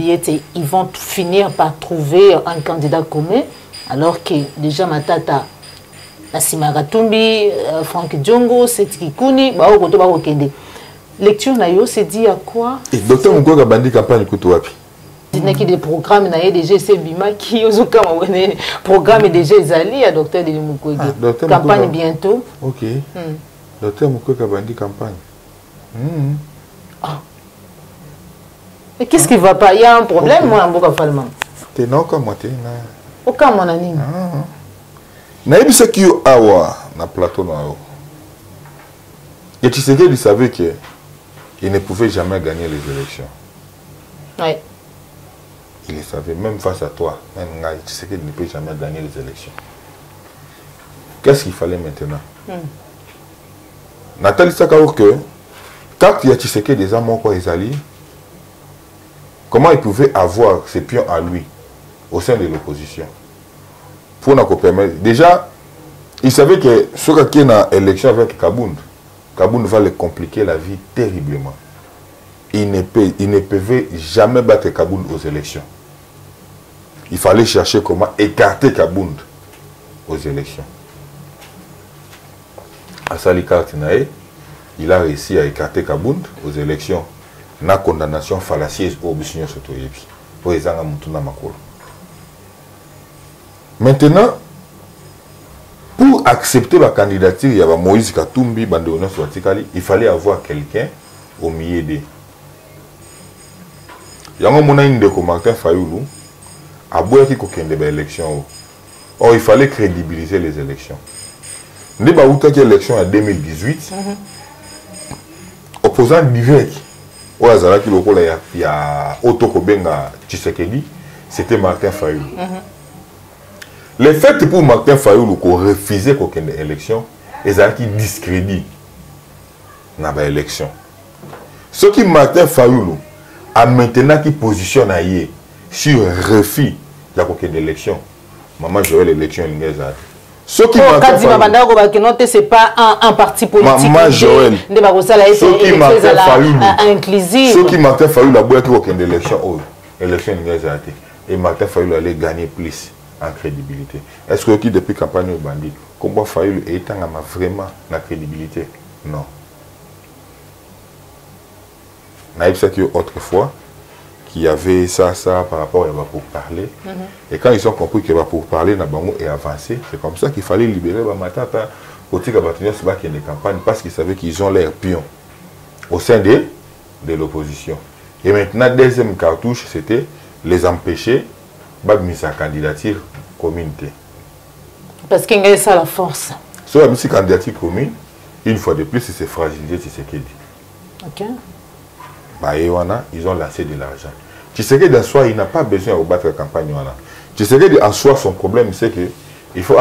ils vont finir par trouver un candidat commun, alors que déjà ma tata, la Simaratumbi, Franck Djongo, Seti Kuni, lecture nayo, c'est dit à quoi? Et docteur Mukwege a bandi campagne Kutuapi. Il y a des programmes, il y a des GCBIMA qui ont un programme déjà Zali à docteur Denis Mukwege. Campagne bientôt. Ok. Docteur Mukwege a bandi campagne. Mais qu'est-ce qui ne va pas? Il y a un problème, moi, en Boka Falman. Tu non comme moi, tu aucun mon ami. Naïbi ce qui est na plateau. Et tu sais qu'il savait qu'il ne pouvait jamais gagner les élections. Oui. Il le savait, même face à toi. Même tu sais qu'il ne peut jamais gagner les élections. Qu'est-ce qu'il fallait maintenant? Nathalie Sakaou que quand il y a Tshisekedi des amants quoi ils allaient. Comment il pouvait avoir ses pions à lui au sein de l'opposition pour nous permettre. Déjà, il savait que ce qui est dans l'élection avec Kabound va le compliquer la vie terriblement. Il ne pouvait jamais battre Kabound aux élections. Il fallait chercher comment écarter Kabound aux élections. Assali Kartinae, il a réussi à écarter Kabound aux élections. Na condamnation fallacieuse au business sotoyebi pour les gens mutuna makolo. Maintenant, pour accepter la candidature, il y avait Moïse Katumbi, Bandeona Swatikali, il fallait avoir quelqu'un au milieu d'eux. Il y a un moment où Martin Fayulu a beau qu'il y ait des élections. Or, il fallait crédibiliser les élections. Nous avons eu l'élection en 2018. Opposant direct. Il y a Otoko Benga Tshisekedi, c'était Martin Fayulu. Le fait pour Martin Fayulu qu'on refusait qu'aucune élection, ils ont discrédit dans l'élection. Ce qui Martin Fayulu a maintenant qui positionne sur refus de aucune élection, maman Joël l'élection ce qui c'est pas un parti politique. Maman Joël. Ce qui Martin Fayulu a beau aucune élection, l'élection et Martin Fayulu allait gagner plus en crédibilité. Est-ce que depuis la campagne au bandit, comment Fayulu est vraiment la crédibilité? Non. Naïb c'est qu'autrefois, qu'il y avait ça par rapport à pour parler. Et quand ils ont compris qu'il y a pour parler, Nabango est avancé, c'est comme ça qu'il fallait libérer Matata pour dire qu'il y a des campagnes parce qu'ils savaient qu'ils ont l'air pions au sein de l'opposition. Et maintenant, deuxième cartouche, c'était les empêcher de mettre sa candidature communauté. Parce qu'il y a ça la force. Sur la candidature commune, une fois de plus, c'est fragilité, c'est ce qu'il dit. Ok. Ils ont lancé de l'argent. Tu sais que dans soi, il n'a pas besoin de battre la campagne. Tu sais que en soi, son problème, c'est qu'il faut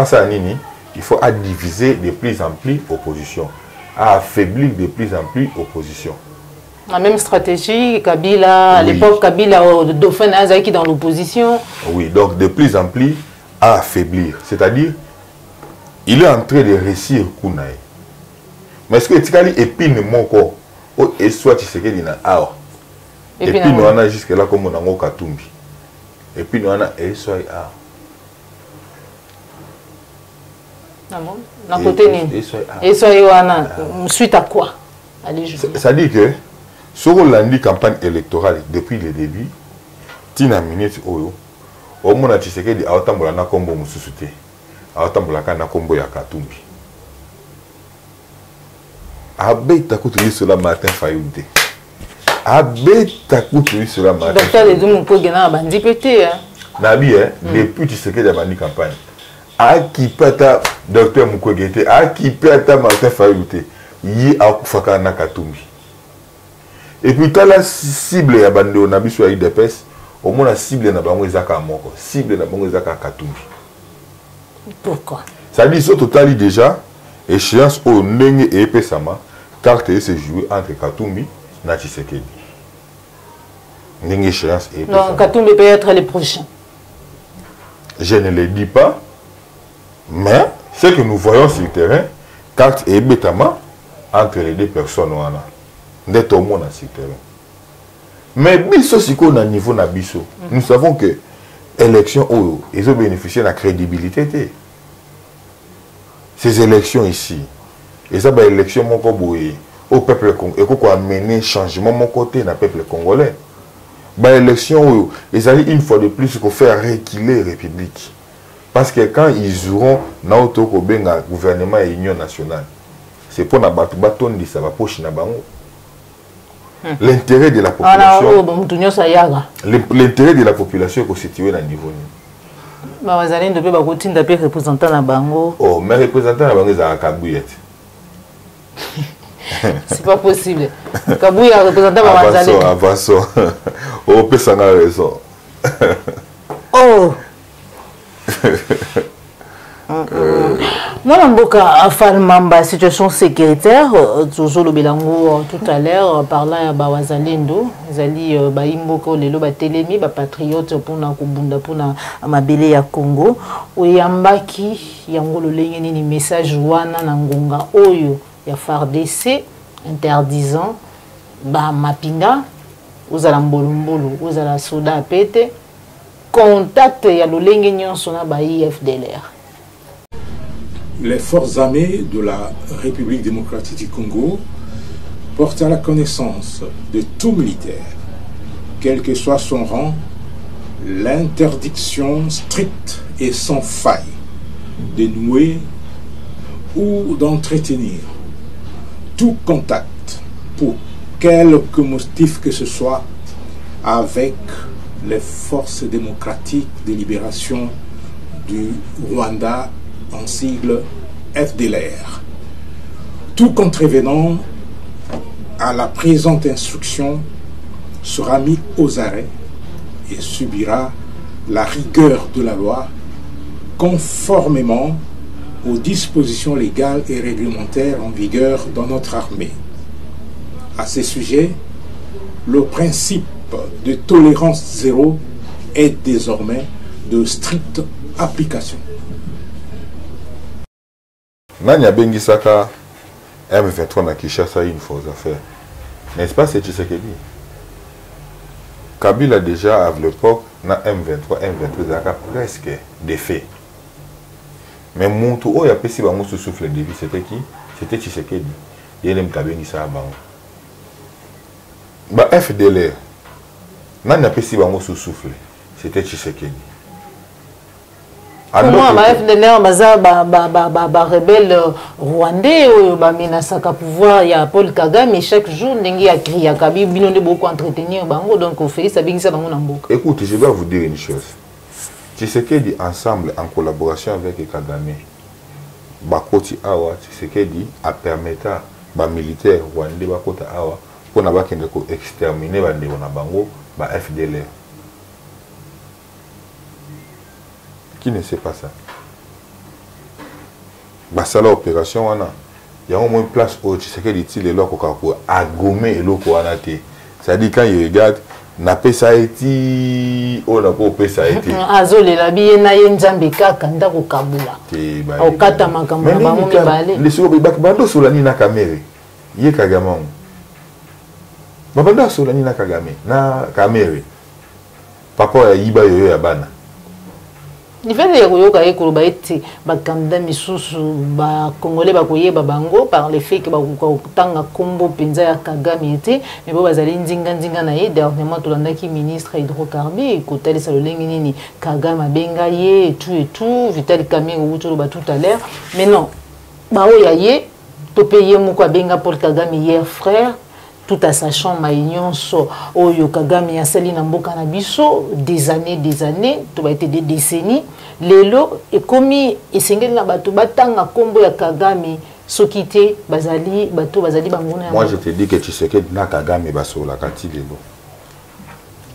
diviser de plus en plus l'opposition, à affaiblir de plus en plus l'opposition. La même stratégie, Kabila, à l'époque, Kabila, Dauphin qui dans l'opposition. Oui, donc de plus en plus à affaiblir. C'est-à-dire, il est en train de réussir Kounaï. Mais est-ce que tu as dit épine mon corps? Et soit tu sais qu'il y a un et puis nous on a jusque là comme on a un Katumbi. Et puis nous on a et soit Na côté nini? Et soyez wana suite à quoi? Ça dit que sur la campagne électorale depuis le début, tina minute oyo, au moins Tshisekedi a otambola na kombo mususu te. A otambola na kombo ya Katumbi. Abeta kutu cela Martin Fayulu te. Abeta kutu cela Martin. Docteur les deux mon kogena bandi pété hein. Nabi depuis Tshisekedi a bandi campagne. A qui pata docteur Mukwege a qui pata Martin Fayulu te. Yi a kufaka na Katumbi. Et puis quand la cible ya bandi on a biso ya IDPS, au moins la cible na bango ezaka moko, cible na bango ezaka Katumbi. Pourquoi? Ça dit au total déjà échéance au ndenge et pesama carte se jouer entre Katumbi et Tshisekedi. Ndenge échéance et pesama. Donc Katumbi peut être les prochains. Je ne le dis pas, mais ce que nous voyons sur le terrain, carte et betama entre les deux personnes wana. D'être au monde sur le terrain. Mais biso siko na niveau na biso, nous savons que élection oh, ils ont bénéficié de la crédibilité. Ces élections ici, et ça, c'est l'élection au peuple congolais, et qu'on a amené changement mon côté dans le peuple congolais. L'élection, ils allaient une fois de plus qu'on fait reculer la République. Parce que quand ils auront dans le gouvernement et l'Union nationale, c'est pour na bâton de ça va poche na bango. L'intérêt de la population. L'intérêt de la population est constitué à niveau. Bazalin de ba kotinda pe représentant na bango. Oh, mais représentant na bango za Kabuyet. C'est pas possible. Kabuya représentant ba Bazalin. Avançons. Oh, pesanga raison. Oh. Moi, Mboka Falmamba, situation sécuritaire, toujours le Belango tout à l'heure, parlant à Bawazalendo, Zali Baïmboko, les loba télémi, patriote pour na Kubunda, pour na Mabele ya Congo, Oyambaki, Yangolo Lengeni, message Wana Nangonga Oyo, ya FARDC, interdisant, Mapinga, Ozala Mbolumbolu, Ozala Soda Pete, contact ya Lolengeni Sona Baï FDLR. Les forces armées de la République démocratique du Congo portent à la connaissance de tout militaire, quel que soit son rang, l'interdiction stricte et sans faille de nouer ou d'entretenir tout contact pour quelque motif que ce soit avec les forces démocratiques de libération du Rwanda en sigle FDLR. Tout contrevenant à la présente instruction sera mis aux arrêts et subira la rigueur de la loi conformément aux dispositions légales et réglementaires en vigueur dans notre armée. À ce sujet, le principe de tolérance zéro est désormais de stricte application. Nanya Bengisaka M23 na Kinshasa une fois aux affaires. N'est-ce pas ce Tshisekedi? Kabila déjà à l'époque na M23 a presque des faits. Mais mon tout il y a pas si bango sous souffle de vie, c'était qui? C'était Tshisekedi. Il y a même Kabengisa bango. Ba FDLR nanya pas si bango sous souffle, c'était Tshisekedi. Comment ma FDLR baza ba rebelle rwandais ba menasaka pouvoir ya Paul Kagame chaque jour ndenge ya cria Kabi bino de beaucoup entretenir bango donc au fait ça bingisa bango na mboka. Écoute, je vais vous dire une chose. Tshisekedi ensemble en collaboration avec Kagame bakoti awa Tshisekedi a permettre ba militaire rwandais bakota awa pour na bakende ko exterminer bande na bango ba FDLR. Qui ne sait pas ça? Basala opération wana. Il y a au moins une place où tu sais que les lois pour agommer et l'eau pour anater. C'est-à-dire quand il regarde, n'a pas ça été, on n'a pas ça été. Azole la biye na yenjambe kaka ndako kabula. Au kata makambo na bango mibale. Les sous bando solani na kamere. Ye Kagame. Babanda solani na Kagame na kamere. Papa ya yiba yoyo ya bana. Nifende ya koyoka ekoloba ete bakanda misusu ba Congolais bakoyeba bango par le fait que bakutanga kombo penza ya Kagame ete mais bo bazali ndinga na ye dernièrement tolandaki ministre hydrocarbures kotalisa lolengi nini Kagame abenga ye et tout Vital Kamerhe utoloba tout à l'heure mais non ba oya ye to payer moko abenga Paul Kagame hier frère tout à sachant maïnyonso oyo Kagame ya sali na mboka na biso des années to ba été des décennies lelo et komi esengeli na bato batanga kombo ya Kagame sokité bazali bato bazali bangona. Moi je te dis que tu sais que na Kagame basola kati lelo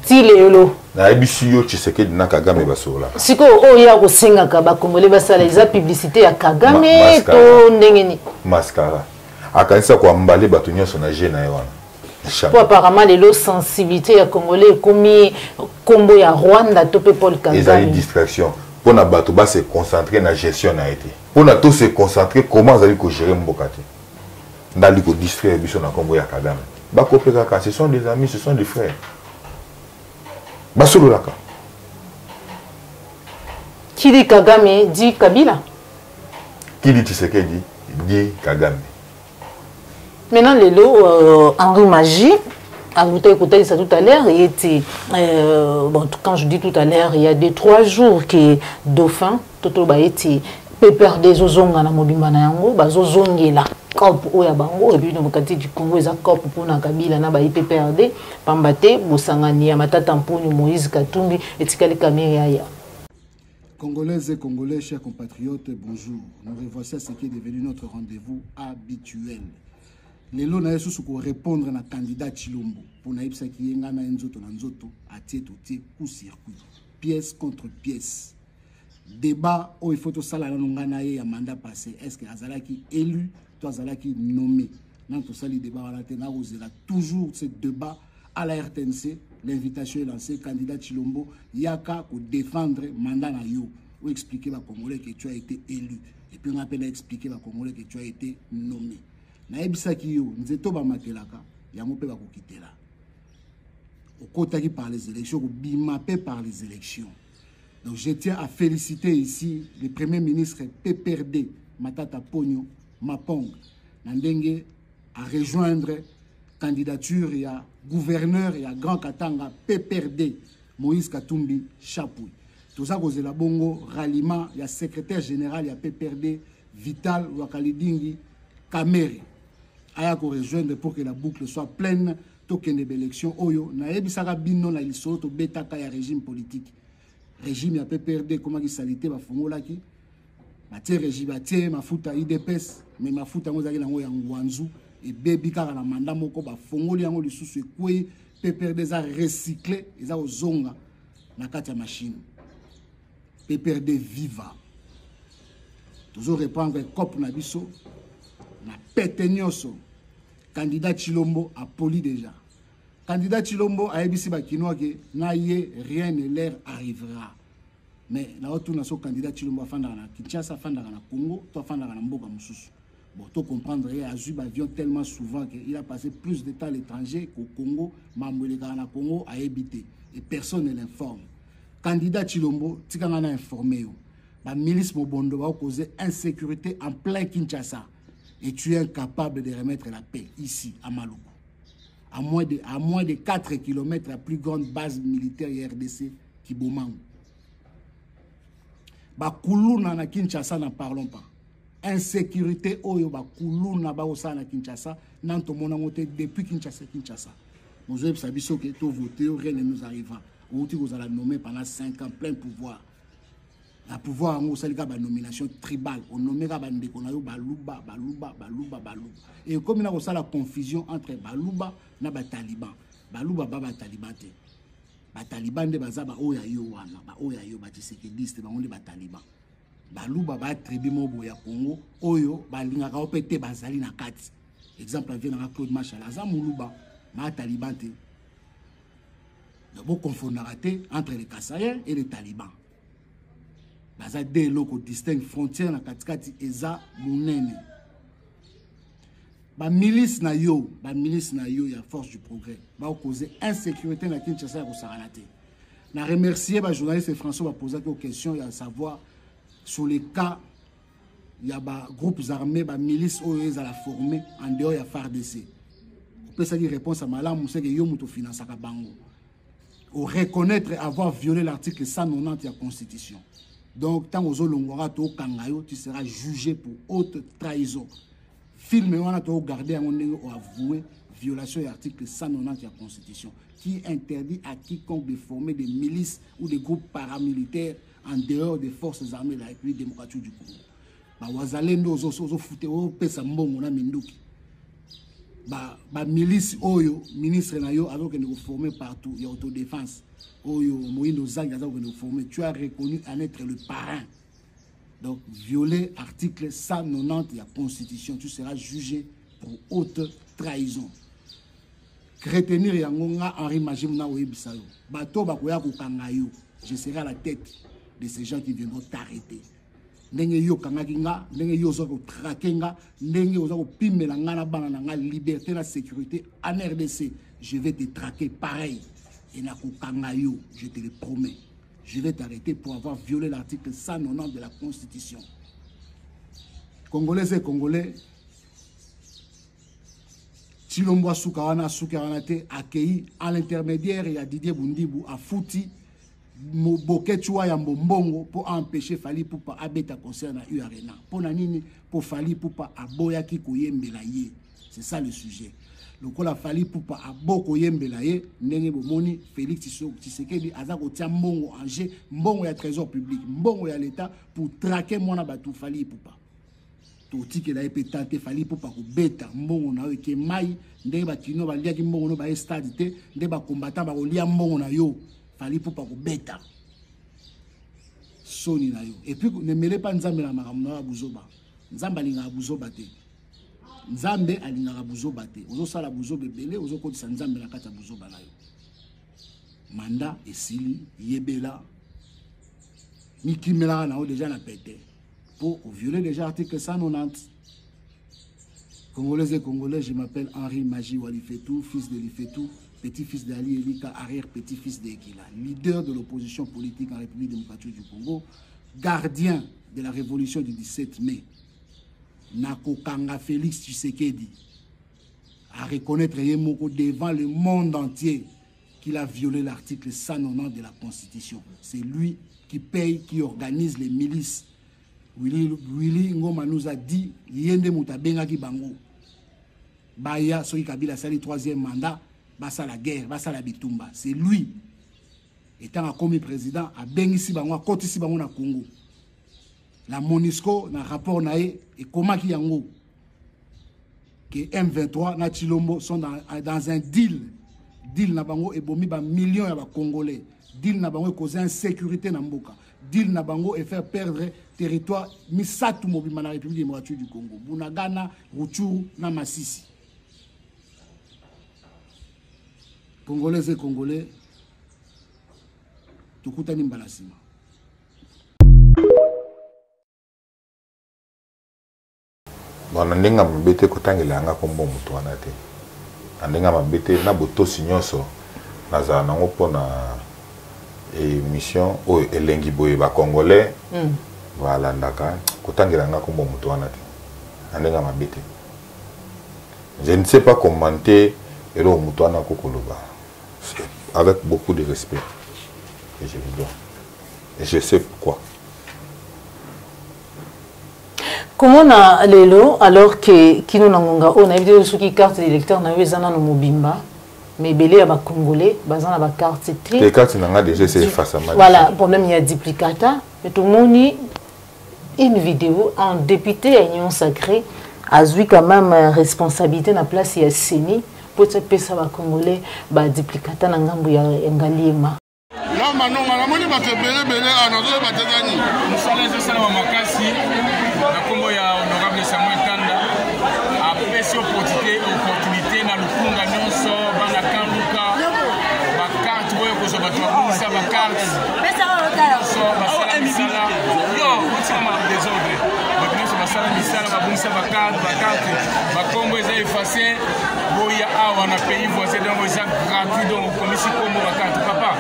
ti lelo na ebisiyo tu sais que na Kagame basola siko oya ko senga ka ba Congolais basala eza publicité ya Kagame to ndengeni mascara akanisa kwa mbale bato nyonso na je na yewana. Pour apparemment les sensibilités à Congolais comme combo ya Rwanda topé Paul Kagame. Ils ont une distraction. Pour na bato ba se concentrer na gestion na été. Pour na tous se concentrer comment ils allaient gérer mbokati. Ndali ko distraire biso na combo ya Kagame. Ba kopé kaka ce sont des amis, ce sont des frères. Ba solo laka. Qui dit Kagame dit Kabila. Qui dit Tshisekedi dit Kagame. Maintenant, Henri Magie, à vous écouté ça tout à l'heure, il était, bon, quand je dis tout à l'heure, il y a 2-3 jours que Dauphin, Toto Baeti, Pépère des Ozonga na Mobimba na yango, Bazozongi la COP Oya Bango, et puis dans le quartier du Congo, ils ont COP pour na Kabila na Baï PPRD, Pambate, Bosangani, Matata Mponi, Moïse Katumbi, et Tikali Kamerhe. Congolaises et Congolais, chers compatriotes, bonjour. Nous revoici à ce qui est devenu notre rendez-vous habituel. Les lois na yesu ko répondre na candidat Chilombo pour na ipsa ki yenga na nzoto na nzoto atie to tie coup circuit pièce contre pièce débat où il faut to sala na ngana ye ya mandat passé est-ce que azalaki élu to azalaki nommé nan to sali débat wana te na ozela toujours ce débat à la RTNC l'invitation est lancée candidat Chilombo yaka ko défendre mandat na yo ou expliquer ba Congolais que tu as été élu et puis on appelle à expliquer ba Congolais que tu as été nommé. Naebisaki yo nzeto ba matelaka ya mope ba kokitela okotaki par les élections bimapé par les élections. Donc je tiens à féliciter ici le premier ministre PPRD Matata Ponyo Mapong Nandenge à rejoindre candidature et à gouverneur et à grand Katanga PPRD Moïse Katumbi Chapoui. Tout ça cause la bongo ralliement il y a secrétaire général il y a PPRD Vital Wakalidingi Kamerhe aya ko rejoindre pour que la boucle soit pleine token de élection oyo na yebisaka bino na liso to betaka ya régime politique régime ya PPRD comment qui salité ba fongolaki ba tie régime ba tie mafuta IDPS mais mafuta ngozaki nango ya ngwanzu et bebi kaka na mandat moko ba fongoli yango lisusu ekwe PPRD za recycler eza ozonga na kati ya machine PPRD viva toujours répondre cop na biso na pete nyoso candidat Chilombo a poli déjà candidat Chilombo a ebisi ba kinoa ke na ye rien ne leur arrivera mais na otu na so candidat Chilombo afanda na Kinshasa afanda na Congo to afanda na mboka mususu bon to comprendre il a eu avion tellement souvent que il a passé plus de temps à l'étranger qu'au Congo mamwele na Congo a habité et personne ne l'informe candidat Chilombo tikanga na informé yo ba milice mobondo ba causer insécurité en plein Kinshasa. Et tu es incapable de remettre la paix ici, à Maluku. À moins de 4 km, la plus grande base militaire RDC, Kibomangu. Bakuluna na Kinshasa, n'en parlons pas. Insécurité, oyo bakuluna baosa na Kinshasa, nanto monamote depuis Kinshasa. Nous avons sabi que tout voté, rien ne nous arrivera. Vous allez nommer pendant 5 ans, plein pouvoir. La pouvoir en salika ba nomination tribale on nommera bandeko na yo baluba et comme il y a la confusion entre baluba na ba taliban baluba ba taliban te ba taliban de bazaba oya yo wana ba oya yo ba tisekediste ba onde ba taliban baluba ba tribu mobo ya Congo oyo balingaka opete bazali na kati exemple vient na Claude Machala za muluba ma taliban te donc vous confondez entre les Kassaïens et les talibans. Baza des locaux distinct frontière na katikati eza munene. Ba milice na yo ya force du progrès ba causer insécurité na Kinshasa ko saranate. Je remercie les journalistes François qui posé des questions à savoir sur les cas, il y a des groupes armés, des milices qui sont formées en dehors de la FARDC. On peut dire réponse à Malam, c'est que Yomuto finance à Bango. Ou reconnaître avoir violé l'article 190 de la Constitution. Donc, tant que tu seras jugé pour haute trahison. Film, on a gardé, on a avoué violation de l'article 190 de la Constitution, qui interdit à quiconque de former des milices ou des groupes paramilitaires en dehors des forces armées de la République démocratique du Congo. Wazalendo ozo fute o pesa mbongo na minduki. Ba milice oyo ministre na yo alors que nous formés partout, il y a autodéfense. Oyo Moïno Zag alors que nous formés, tu as reconnu en être le parrain. Donc violer article 190 de la Constitution, tu seras jugé pour haute trahison. Retenir yangonga Henri Majim na oyebisayo. Bato bakoya kokanga yo. Je serai à la tête de ces gens qui viendront t'arrêter. Ndenge yo kangaki nga, ndenge yo zo ko traquer nga, ndenge yo zo ko pimela nga na bana nga liberté na sécurité en RDC, je vais te traquer pareil. Et na ko kanga yo, je te le promets. Je vais t'arrêter pour avoir violé l'article 190 de la Constitution. Congolais et Congolais, Chilombo Soukarana Soukaranate accueilli à l'intermédiaire et à Didier Bundibou à Fouti. Bokechua ya mbongo pour empêcher Fali Poupa abeta concert na UArena. Pour nanini pour Fali Poupa aboya ki koyembela ye. C'est ça le sujet. Le kola Fali Poupa aboko yembela ye ndenge bomoni Félix Tshisekedi azako tia mbongo en jeu, mbongo ya trésor public, mbongo ya l'état pour traquer mona batu Fali Poupa. Toti ke la epetante Fali Poupa ko beta mbongo na yo ke mai ndenge bakino balia ki mbongo no ba stade te ndenge ba combattant ba kolia mbongo na yo. Fali Poupa ko beta soni na yo. Et puis ne mêlez pas Nzambe na makambo na buzoba. Nzambe alinga buzoba te. Nzambe alinga buzoba te. Ozo sala buzoba belé, ozo kotisa Nzambe na kata buzoba na yo. Manda esili yebela mikimela na o déjà na pété pour violer déjà article 190. Congolais et Congolais, je m'appelle Henri Maji Walifetou, fils de Lifetou, petit-fils d'Ali Elika, arrière-petit-fils d'Ekila, leader de l'opposition politique en République démocratique du Congo, gardien de la révolution du 17 mai. Nako Kanga Félix Tshisekedi à reconnaître Yemoko devant le monde entier qu'il a violé l'article 190 de la Constitution. C'est lui qui paye, qui organise les milices. Willy Ngoma nous a dit Yende Mutabenga ki bango. Baya Soki Kabila sali troisième mandat, basa la guerre, basa la bitumba. C'est lui, étant commis président, a bengisi bango, a kotisi bango na Congo. La MONUSCO, na rapport nae, et comment ki yango que M23 na Chilombo sont dans un deal. Deal na bango et bomi ba millions ya ba Congolais. Deal na bango cause insécurité na mboka. Deal na bango et faire perdre territoire misatu mobima na République démocratique du Congo. Bunagana, Rutshuru na Masisi. Congolais et Congolais, tukutani mbalasima. Bon, ndinga mbete kotangela nga kombo mutu wana te. Ndinga mbete na botosi nyonso naza nango pona émission o elengi boye ba Congolais. Voilà ndaka kotangela nga kombo mutu wana te. Ndinga mbete. Je ne sais pas commenter elo mutu wana kokoloba. Avec beaucoup de respect. Et je vous dois. Et je sais pourquoi. Comment na lelo alors que kino nangonga on a vidéo sur qui carte d'électeur na wezana no mobimba mais belé ba congolais bazana ba carte T. Les cartes nanga déjà c'est face à mal. Voilà, problème il y a duplicata mais tout le monde une vidéo en député à Union Sacrée a eu quand même responsabilité na place ya Seni pour te pesa ba congolais ba duplicata na ngambo ya Ngaliema. Non, non, on va te belé, on va te gagner. Nous sommes les salons Makassi, la combo ya honorable Samuel Kanda, a pêché opportunité dans le Kunga Nyonso, Bana Kanduka, ma carte, ouais, que je vais trouver ça, ma carte. Mais ça va le cas. Basala Misala, yo, on s'en va désordre. Maintenant, c'est Basala Misala, ma bonne ma carte, ma combo est effacée. Boya, on a payé voisin, donc c'est gratuit, donc commission combo ma carte, papa.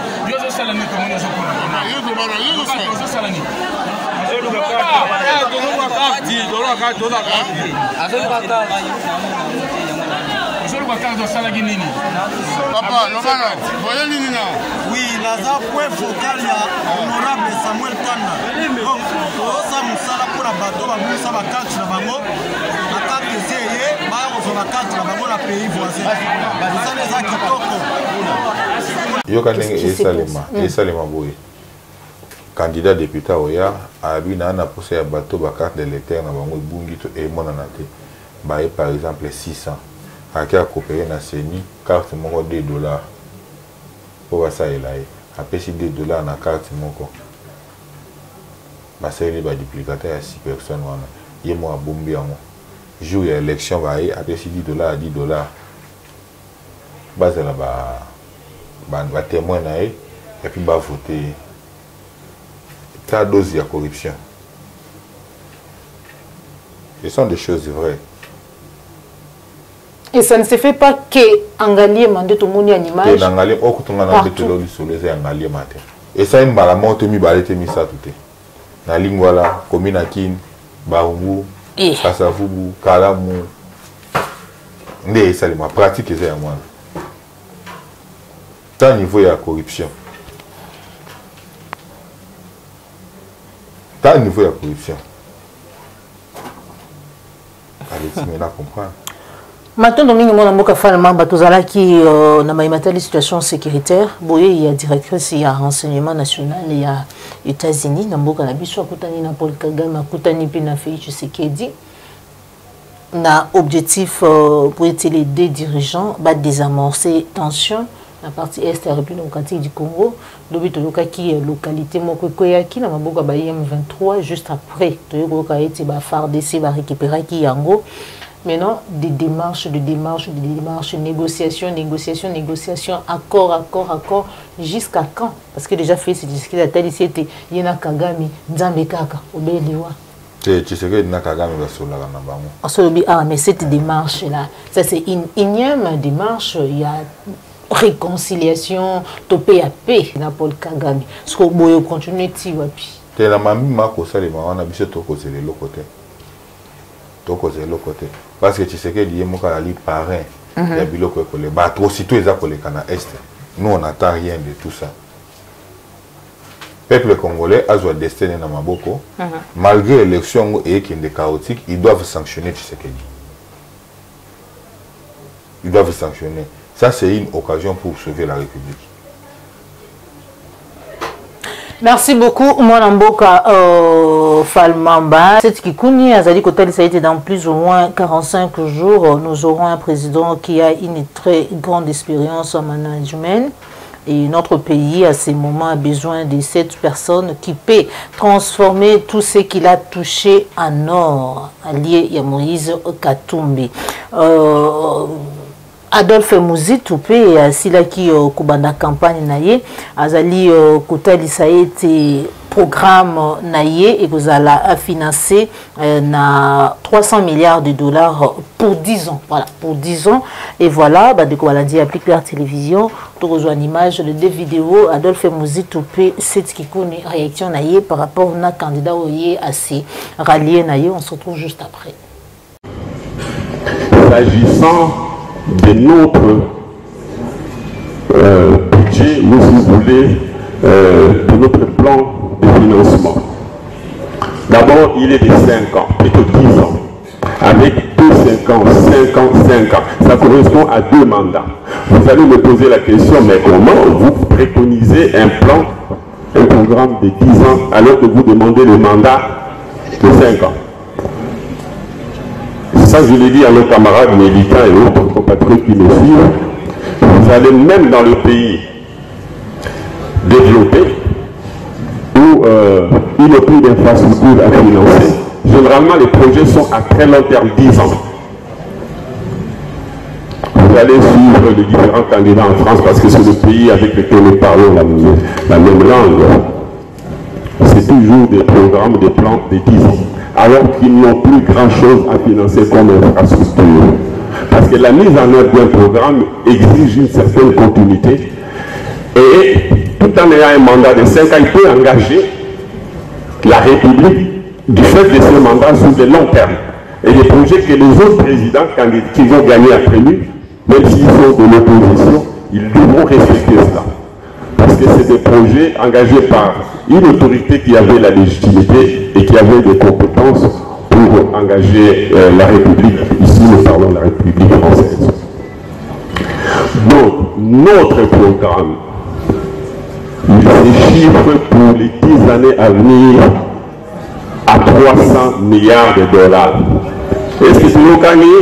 Oui, Laza point focal ya honorable Samuel Tanda. Donc, ça musala pour la bateau, ça va carte na bango. Attaque essayé, ba on va carte na bango na pays voisin. Ça les a kitoko. Yoka ndenge esalema boye. Candidat député oya abi na na posé ya bateau ba carte de l'éther na bango bungi to e mona na te. Ba par exemple 600. Aki a coopéré na CENI carte moko $2. Pour ça il a apesi $2 na carte moko. Ba seli ba duplicateur à 6 personnes wana. Ye mo abombi yango. Jour ya élection ba apesi $10 à $10. Base là ba témoin na et puis ba voter. Ta dose de corruption. Ce sont des choses vraies. Et ça ne se fait pas que Angalie mande tout le monde en image. Et Angalie, au coup, on a dit que l'on soulève Angalie matin. Et ça, il m'a la montre, il m'a été mis ça tout. Na lingwala, Kominakin, Barumbu, Kasavubu, Kalamu. Mais ça, il m'a pratiqué ça à moi. Tant niveau il y a corruption. Tant niveau il y a corruption. Allez, tu me la comprends. Maintenant, nous avons beaucoup de situation sécuritaire. Il y a directrice, il y a renseignement national, il y a États-Unis, il y a Paul Kagame, il y a Félix Tshisekedi. Na objectif pour être les deux dirigeants, désamorcer tension. La partie est de la République démocratique du Congo, qui localité Mokokoyaki, na maboka ba M23 juste après. Toyoka été ba FARDC va récupérer qui yango. Maintenant, des démarches, négociations, accord, jusqu'à quand? Parce que déjà fait, c'est ce qu'il a dit, c'était Yena Kagame, Nzambe Kaka, Obelewa. Tu sais que Nakagame va sur la Nabamo. Ah, mais cette démarche-là, ça c'est une énième démarche, il y a réconciliation, topé à paix, Paul Kagame. Ce qu'on peut continuer, tu vois. C'est la mamie Marco Salima, on a vu tout côté de l'autre côté. Tout côté de l'autre côté. Parce que tu sais que les parrain, il y a des gens qui ont atrocités les Canada Est. Nous, on n'attend rien de tout ça. Le peuple congolais a un destin dans Maboko. Malgré l'élection qui est chaotique, ils doivent sanctionner Tshisekedi. Ils doivent sanctionner. Ça, c'est une occasion pour sauver la République. Merci beaucoup, Mwanamboka Falmamba. Cette Kikouni, Azali Kotel, ça a été dans plus ou moins 45 jours. Nous aurons un président qui a une très grande expérience en management. Et notre pays, à ce moment, a besoin de cette personne qui peut transformer tout ce qu'il a touché en or. Allié Moïse Katumbi. Adolphe Mouzitu pe sila ki kubanda campagne naye azali kotali ça été programme naye et vous allez financer na 300 milliards de dollars pour 10 ans. Voilà, pour 10 ans. Et voilà, bah de quoi la dit applique la télévision, tu rejoins une image de deux vidéos Adolphe Mouzitu pe c'est qui connaît réaction naye par rapport à candidat oye assez rallié naye, on se retrouve juste après. S'agissant de notre budget, si vous voulez, de notre plan de financement. D'abord, il est de 5 ans, plutôt 10 ans. Avec 5 ans, 5 ans, 5 ans. Ça correspond à 2 mandats. Vous allez me poser la question, mais comment vous préconisez un plan, un programme de 10 ans, alors que vous demandez le mandat de 5 ans? Ça, je l'ai dit à nos camarades militants et autres compatriotes qui me suivent. Vous allez même dans le pays développer où il n'y a plus d'infrastructures à financer. Généralement, les projets sont à très long terme, 10 ans. Vous allez suivre les différents candidats en France parce que c'est le pays avec lequel nous parlons la même langue. C'est toujours des programmes, des plans de 10 ans. Alors qu'ils n'ont plus grand-chose à financer comme infrastructure. Parce que la mise en œuvre d'un programme exige une certaine continuité et tout en ayant un mandat de 5 ans, il peut engager la République du fait de ce mandat sur le long terme. Et les projets que les autres présidents qui vont gagner après lui, même s'ils sont de l'opposition, ils devront respecter cela. Parce que c'est des projets engagés par une autorité qui avait la légitimité et qui avait des compétences pour engager la République. Ici, nous parlons de la République française. Donc, notre programme, il se chiffre pour les 10 années à venir à 300 milliards de dollars. Est-ce que c'est le gagné?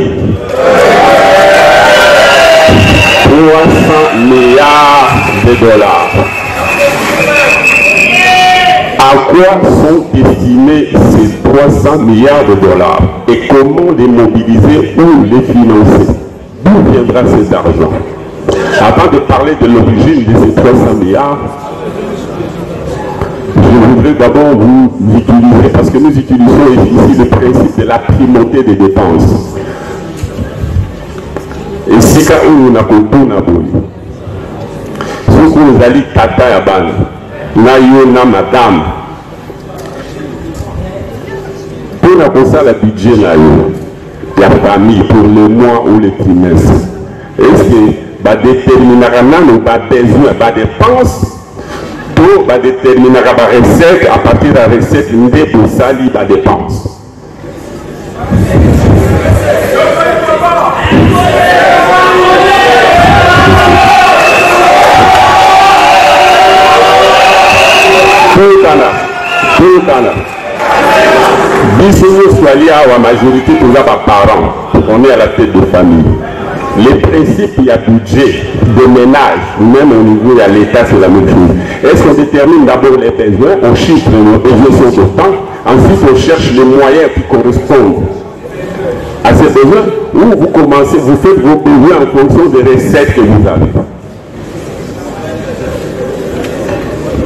300 milliards de dollars. À quoi sont destinés ces 300 milliards de dollars et comment les mobiliser ou les financer? D'où viendra cet argent? Avant de parler de l'origine de ces 300 milliards, je voudrais d'abord vous utiliser, parce que nous utilisons ici le principe de la primauté des dépenses. Et si nous n'avons pas si vous allez tata yaban, na madame, pour la budget la famille pour le mois ou le trimestre, est-ce que déterminer besoin, dépenses, pour déterminer la recette, à partir de la recette, une sali la dépense. La majorité pour les parents, on est à la tête de famille. Les principes, il y a budget de ménage, même au niveau de l'État, c'est la même chose. Est-ce qu'on détermine d'abord les besoins, on chiffre nos besoins sur le temps, ensuite on cherche les moyens qui correspondent à ces besoins, ou vous commencez, vous faites vos besoins en fonction des recettes que vous avez.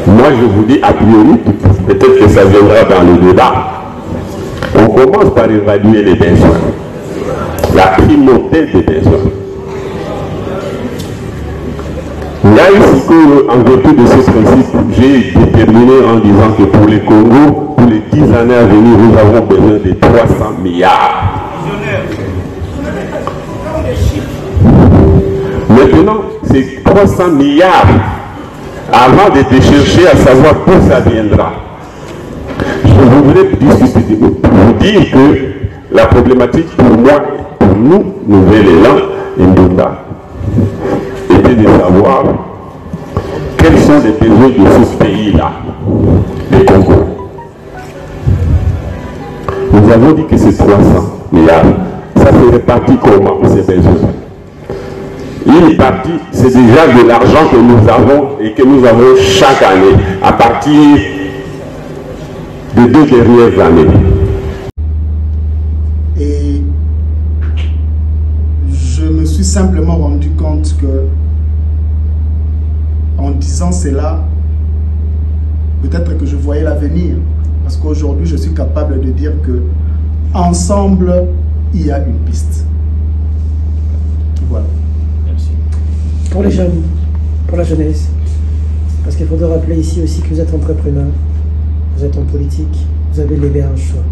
Moi, je vous dis a priori, peut-être que ça viendra dans le débat. On commence par évaluer les besoins, la primauté des besoins. Là, ici, en vertu de ce principe, j'ai déterminé en disant que pour les Congo, pour les 10 années à venir, nous avons besoin de 300 milliards. Maintenant, ces 300 milliards, avant de te chercher à savoir d'où ça viendra, je voudrais discuter, vous dire que la problématique pour moi, pour nous, Nouvel Élan et Ndunda, était de savoir quels sont les besoins de ce pays-là, le Congo. Nous avons dit que c'est 300 milliards. Ça se répartit comment ces besoins? Une partie, c'est déjà de l'argent que nous avons et que nous avons chaque année, à partir des 2 dernières années. Et je me suis simplement rendu compte que, en disant cela, peut-être que je voyais l'avenir. Parce qu'aujourd'hui, je suis capable de dire que, ensemble, il y a une piste. Voilà. Merci. Pour les jeunes, pour la jeunesse, parce qu'il faudra rappeler ici aussi que vous êtes entrepreneur, vous êtes en politique, vous avez levé un choix.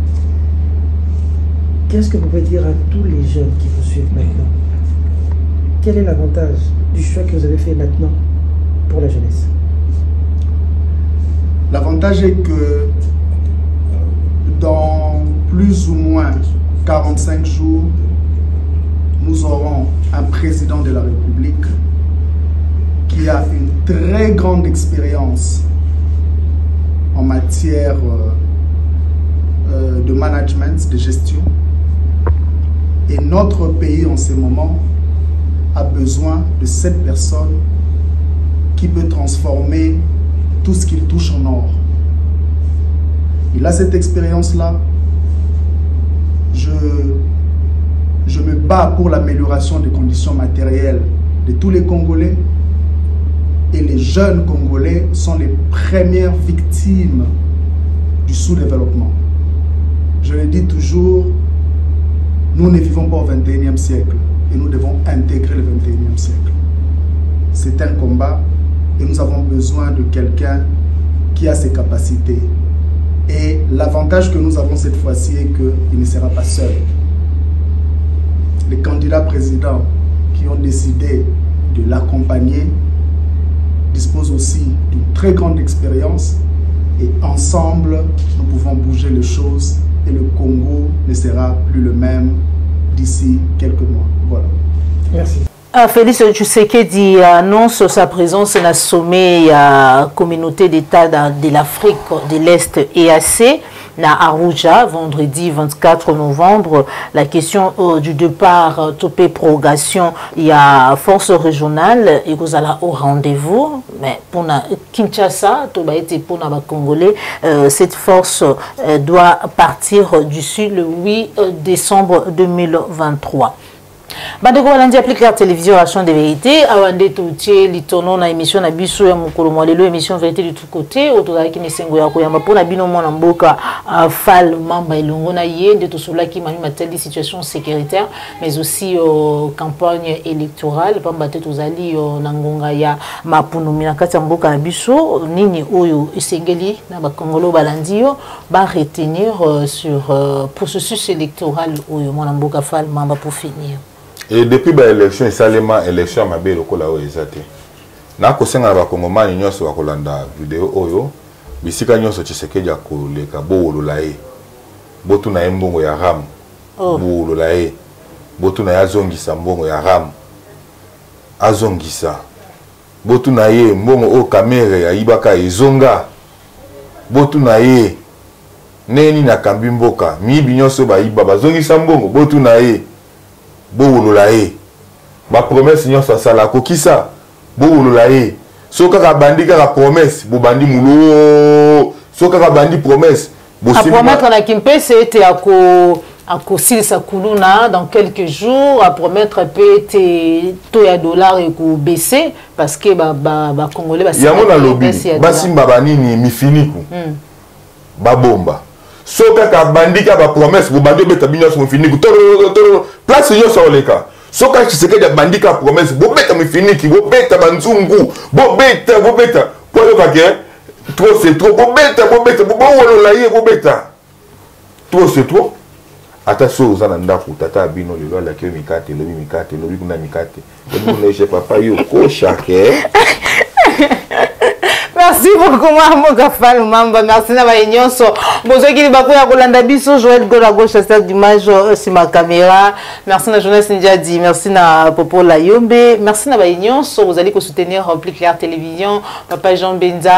Qu'est-ce que vous pouvez dire à tous les jeunes qui vous suivent maintenant? Quel est l'avantage du choix que vous avez fait maintenant pour la jeunesse? L'avantage est que dans plus ou moins 45 jours, nous aurons un président de la République qui a une très grande expérience en matière de management, de gestion. Et notre pays en ce moment a besoin de cette personne qui peut transformer tout ce qu'il touche en or. Il a cette expérience-là. Je me bats pour l'amélioration des conditions matérielles de tous les Congolais. Et les jeunes Congolais sont les premières victimes du sous-développement. Je le dis toujours, nous ne vivons pas au XXIe siècle et nous devons intégrer le XXIe siècle. C'est un combat et nous avons besoin de quelqu'un qui a ses capacités. Et l'avantage que nous avons cette fois-ci est qu'il ne sera pas seul. Les candidats présidents qui ont décidé de l'accompagner disposent aussi d'une très grande expérience et ensemble, nous pouvons bouger les choses et le Congo ne sera plus le même d'ici quelques mois. Voilà. Merci. Félix Tshisekedi annonce sa présence dans le sommet de la communauté d'État de l'Afrique de l'Est EAC à Abuja, vendredi 24 novembre. La question du départ, topé prorogation, il y a force régionale et vous allez au rendez-vous. Mais pour Kinshasa, pour les Congolais, cette force doit partir d'ici le 8 décembre 2023. Bandeko balandi applique la télévision à chaîne de vérité awande toutier litono na émission na biso ya mokolo mwalelo émission vérité du tout côté autoza ki nesengo ya koyamba pona bino mwana mboka fal mamba elongo na ye de tosola ki mami mateli situation sécuritaire mais aussi campagne électorale pamba te tozali na ngonga ya mapunumi na kati ya mboka na biso nini oyo esengeli na bakongolo balandi yo ba retenir sur processus électoral oyo mwana mboka fal mamba pour finir. Et depuis l'élection, l'élection m'a bien lokola o ezate. Na ko senga ba kongomani nyonso ba kolanda vidéo oyo bisika nyonso Tshisekedi ya koleka boolola ye. Botu na mbongo ya ram. Boolola ye. Botu na yazongisa mbongo ya ram. Azongisa. Botu na ye mbongo o kamera ya ibaka ezonga. Botu na ye neni na kambi mboka mibi nyonso ba iba bazongisa mbongo botu na ye. Boolola ye ba promesse nyonso asala kokisa boolola ye soka ka bandi ka promesse bo bandi mulo soka ka bandi promesse bo a promettre na Kimpese était à silisa kuluna dans quelques jours à promettre peut to ya dollar et ko baisser parce que ba congolais ba yango na lobby basimba banini mifiniku ba bomba soka ka bandika ba promesse bo bandi beta binyo so mifiniku to place yo soleka soka Tshisekedi bandika promesse bo beta mifiniki bo beta banzungu bo beta po yo ka ke trop c'est trop bo beta bo wolola ye bo beta trop c'est trop ata so za na ndaku tata bino lelo la ke mikate lobi kuna mikate lobi na che papa yo ko chake. Merci beaucoup, Mouka Fall Mamba. Merci na baïnyonso. Bonjour, qui va courir à Kolanda Bisso, Joël Gola gauche à cette image sur ma caméra. Merci na journaliste Ndjadi. Merci na Popo Layombe. Merci na baïnyonso. Vous allez soutenir Plus Clair Télévision. Papa Jean Benza,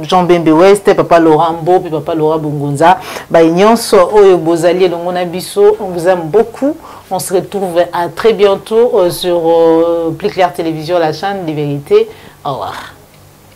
Jean Bembe West, Papa Laurent Bo, puis Papa Laurent Bungunza. Baïnyonso, Oyo Bozali, Longona Bisso. On vous aime beaucoup. On se retrouve à très bientôt sur Plus Clair Télévision, la chaîne des vérités. Au revoir.